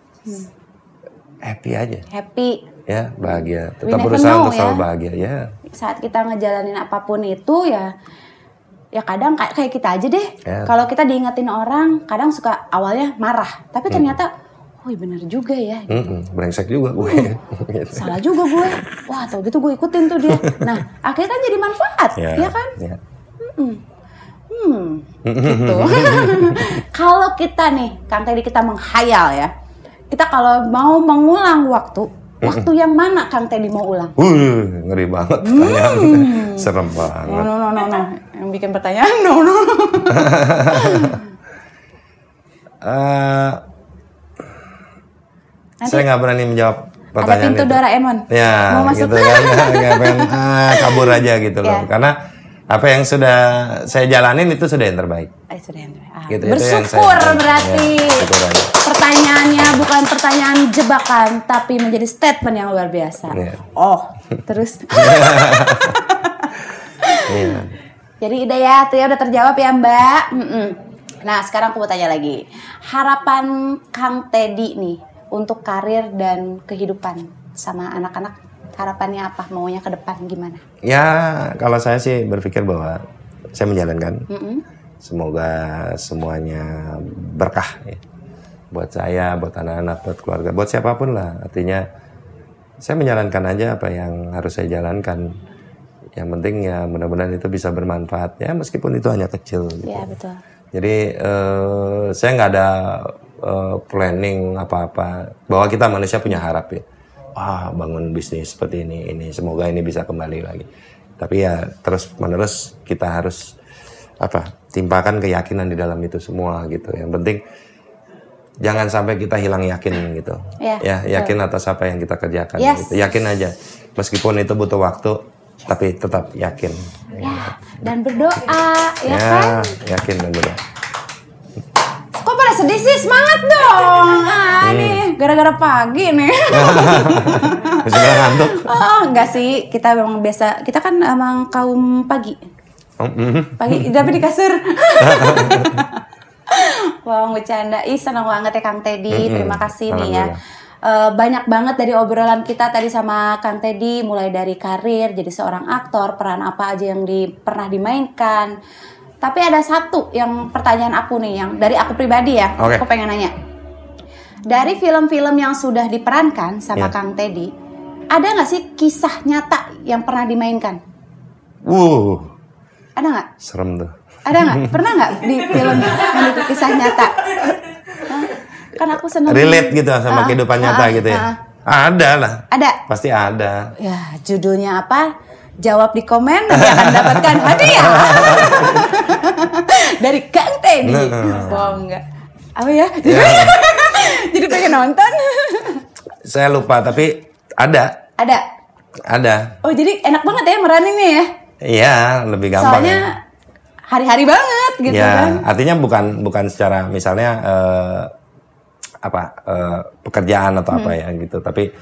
happy aja, Happy. ya bahagia. We Tetap never berusaha know, untuk selalu ya. bahagia, ya. Saat kita ngejalanin apapun itu ya kadang kayak kita aja deh. Ya. Kalau kita diingetin orang, kadang suka awalnya marah, tapi ternyata oh iya bener juga ya. Brengsek juga gue. Gitu. Salah juga gue. Wah, tau gitu gue ikutin tuh dia. Nah, akhirnya kan jadi manfaat, ya kan? Ya. Gitu. Kalau kita nih, kan tadi kita menghayal ya. Kita kalau mau mengulang waktu yang mana Kang Teddy mau ulang? Ngeri banget pertanyaan. Serem banget. No. Yang bikin pertanyaan, no. Saya nggak berani menjawab pertanyaan Ada pintu itu. Doraemon. Ya, Mau masuk? gitu kan. Nggak pengen kabur aja gitu loh. Ya. Karena apa yang sudah saya jalanin itu sudah yang terbaik. Sudah yang terbaik. Gitu, itu yang Bersyukur saya- berarti. Ya, syukur aja. Pertanyaannya bukan pertanyaan jebakan, tapi menjadi statement yang luar biasa. Iya. Oh, terus. Iya. Jadi udah terjawab ya Mbak. Nah sekarang aku mau tanya lagi. Harapan Kang Teddy nih untuk karir dan kehidupan sama anak-anak, harapannya apa? Maunya ke depan gimana? Ya, kalau saya sih berpikir bahwa saya menjalankan. Semoga semuanya berkah ya. Buat saya, buat anak-anak, buat keluarga, buat siapapun lah. Artinya saya menjalankan aja apa yang harus saya jalankan. Yang penting ya mudah-mudahan itu bisa bermanfaat ya, meskipun itu hanya kecil gitu. Iya betul. Jadi saya nggak ada planning apa-apa, bahwa kita manusia punya harap ya. Wah, bangun bisnis seperti ini, semoga ini bisa kembali lagi. Tapi ya terus menerus kita harus timpakan keyakinan di dalam itu semua gitu. Yang penting jangan sampai kita hilang yakin gitu. Ya, yakin atas apa yang kita kerjakan gitu. Yakin aja. Meskipun itu butuh waktu, tapi tetap yakin. Ya, dan berdoa, ya kan? Yakin dan berdoa. Kok pada sedih sih? Semangat dong. Nih, gara-gara pagi nih. Sudah ngantuk? Oh, enggak sih. Kita memang biasa, kita kan emang kaum pagi. Pagi, tapi di kasur. Wah, bercanda. Senang banget ya Kang Teddy. Terima kasih nih ya. Banyak banget dari obrolan kita tadi sama Kang Teddy, mulai dari karir, jadi seorang aktor, peran apa aja yang pernah dimainkan. Tapi ada satu yang pertanyaan aku nih, yang dari aku pribadi ya, aku pengen nanya. Dari film-film yang sudah diperankan sama Kang Teddy, ada nggak sih kisah nyata yang pernah dimainkan? Ada nggak? Serem tuh. Ada nggak? Pernah nggak di film yang itu kisah nyata? Kan aku senang relate gitu sama kehidupan nyata gitu ya. Ada lah. Ada. Pasti ada. Ya, judulnya apa? Jawab di komen, nanti akan mendapatkan hadiah dari Kang Teddy. Wow, enggak. Apa ya? Jadi pengen nonton. Saya lupa, tapi ada. Ada. Oh, jadi enak banget ya meraninnya ya? Iya, lebih gampang. Soalnya hari-hari banget gitu kan. Artinya bukan secara misalnya pekerjaan atau apa ya gitu, tapi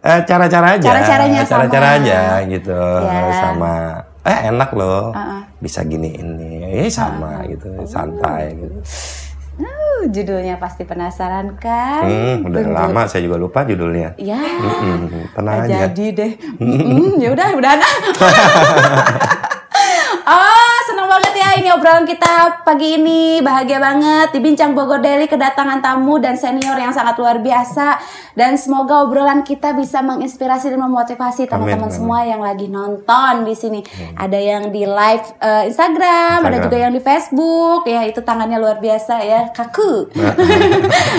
cara-cara aja. Cara-caranya cara-cara sama. aja gitu. Sama enak loh. Bisa gini ini. Sama gitu, santai gitu. Judulnya pasti penasaran kan? Udah lama saya juga lupa judulnya. Ya. Tenang aja. Jadi deh. Ya udahan. Oh, senang banget ya ini obrolan kita pagi ini. Bahagia banget di Bincang Bogor Daily kedatangan tamu dan senior yang sangat luar biasa. Dan semoga obrolan kita bisa menginspirasi dan memotivasi teman-teman semua yang lagi nonton di sini. Ada yang di live Instagram, ada juga yang di Facebook. Ya, itu tangannya luar biasa ya, kaku.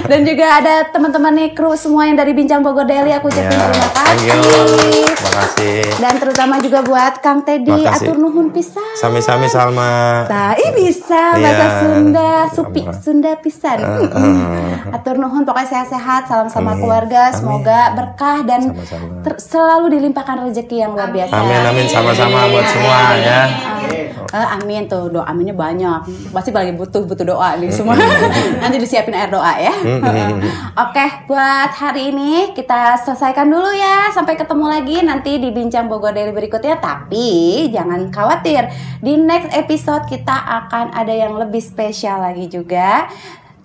Dan juga ada teman-teman nih kru semua yang dari Bincang Bogor Daily. Aku ucapin terima kasih. Terima kasih. Dan terutama juga buat Kang Teddy, atur nuhun pisan. Sami-sami Salma. Bisa bahasa Sunda, supi Sunda pisan. Atur nuhun, pokoknya sehat-sehat, salam sama keluarga, semoga berkah dan selalu dilimpahkan rezeki yang luar biasa. Amin, sama-sama buat semua ya. Amin tuh, doa aminnya banyak. Pasti lagi butuh doa nih semua. Nanti disiapin air doa ya. Oke, buat hari ini kita selesaikan dulu ya. Sampai ketemu lagi nanti di Bincang Bogor Daily berikutnya. Tapi jangan khawatir, di next episode kita akan ada yang lebih spesial lagi juga.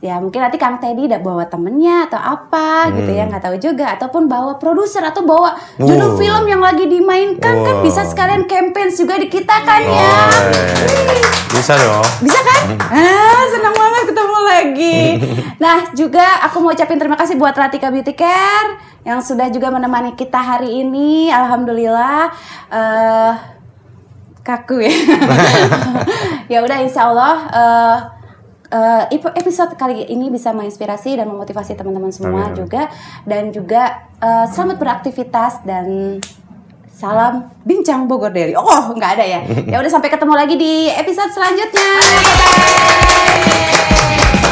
Ya mungkin nanti Kang Teddy udah bawa temennya atau apa gitu ya, nggak tahu juga, ataupun bawa produser atau bawa judul film yang lagi dimainkan kan, bisa sekalian campaign juga di kita kan ya. Bisa dong. Bisa kan? Senang banget ketemu lagi. Nah juga aku mau ucapin terima kasih buat Ratika Beauty Care yang sudah juga menemani kita hari ini. Alhamdulillah. Kaku ya. Ya udah, insya Allah episode kali ini bisa menginspirasi dan memotivasi teman-teman semua juga, dan juga selamat beraktivitas dan salam Bincang Bogor Daily. Oh, nggak ada ya. Ya udah, sampai ketemu lagi di episode selanjutnya. Bye.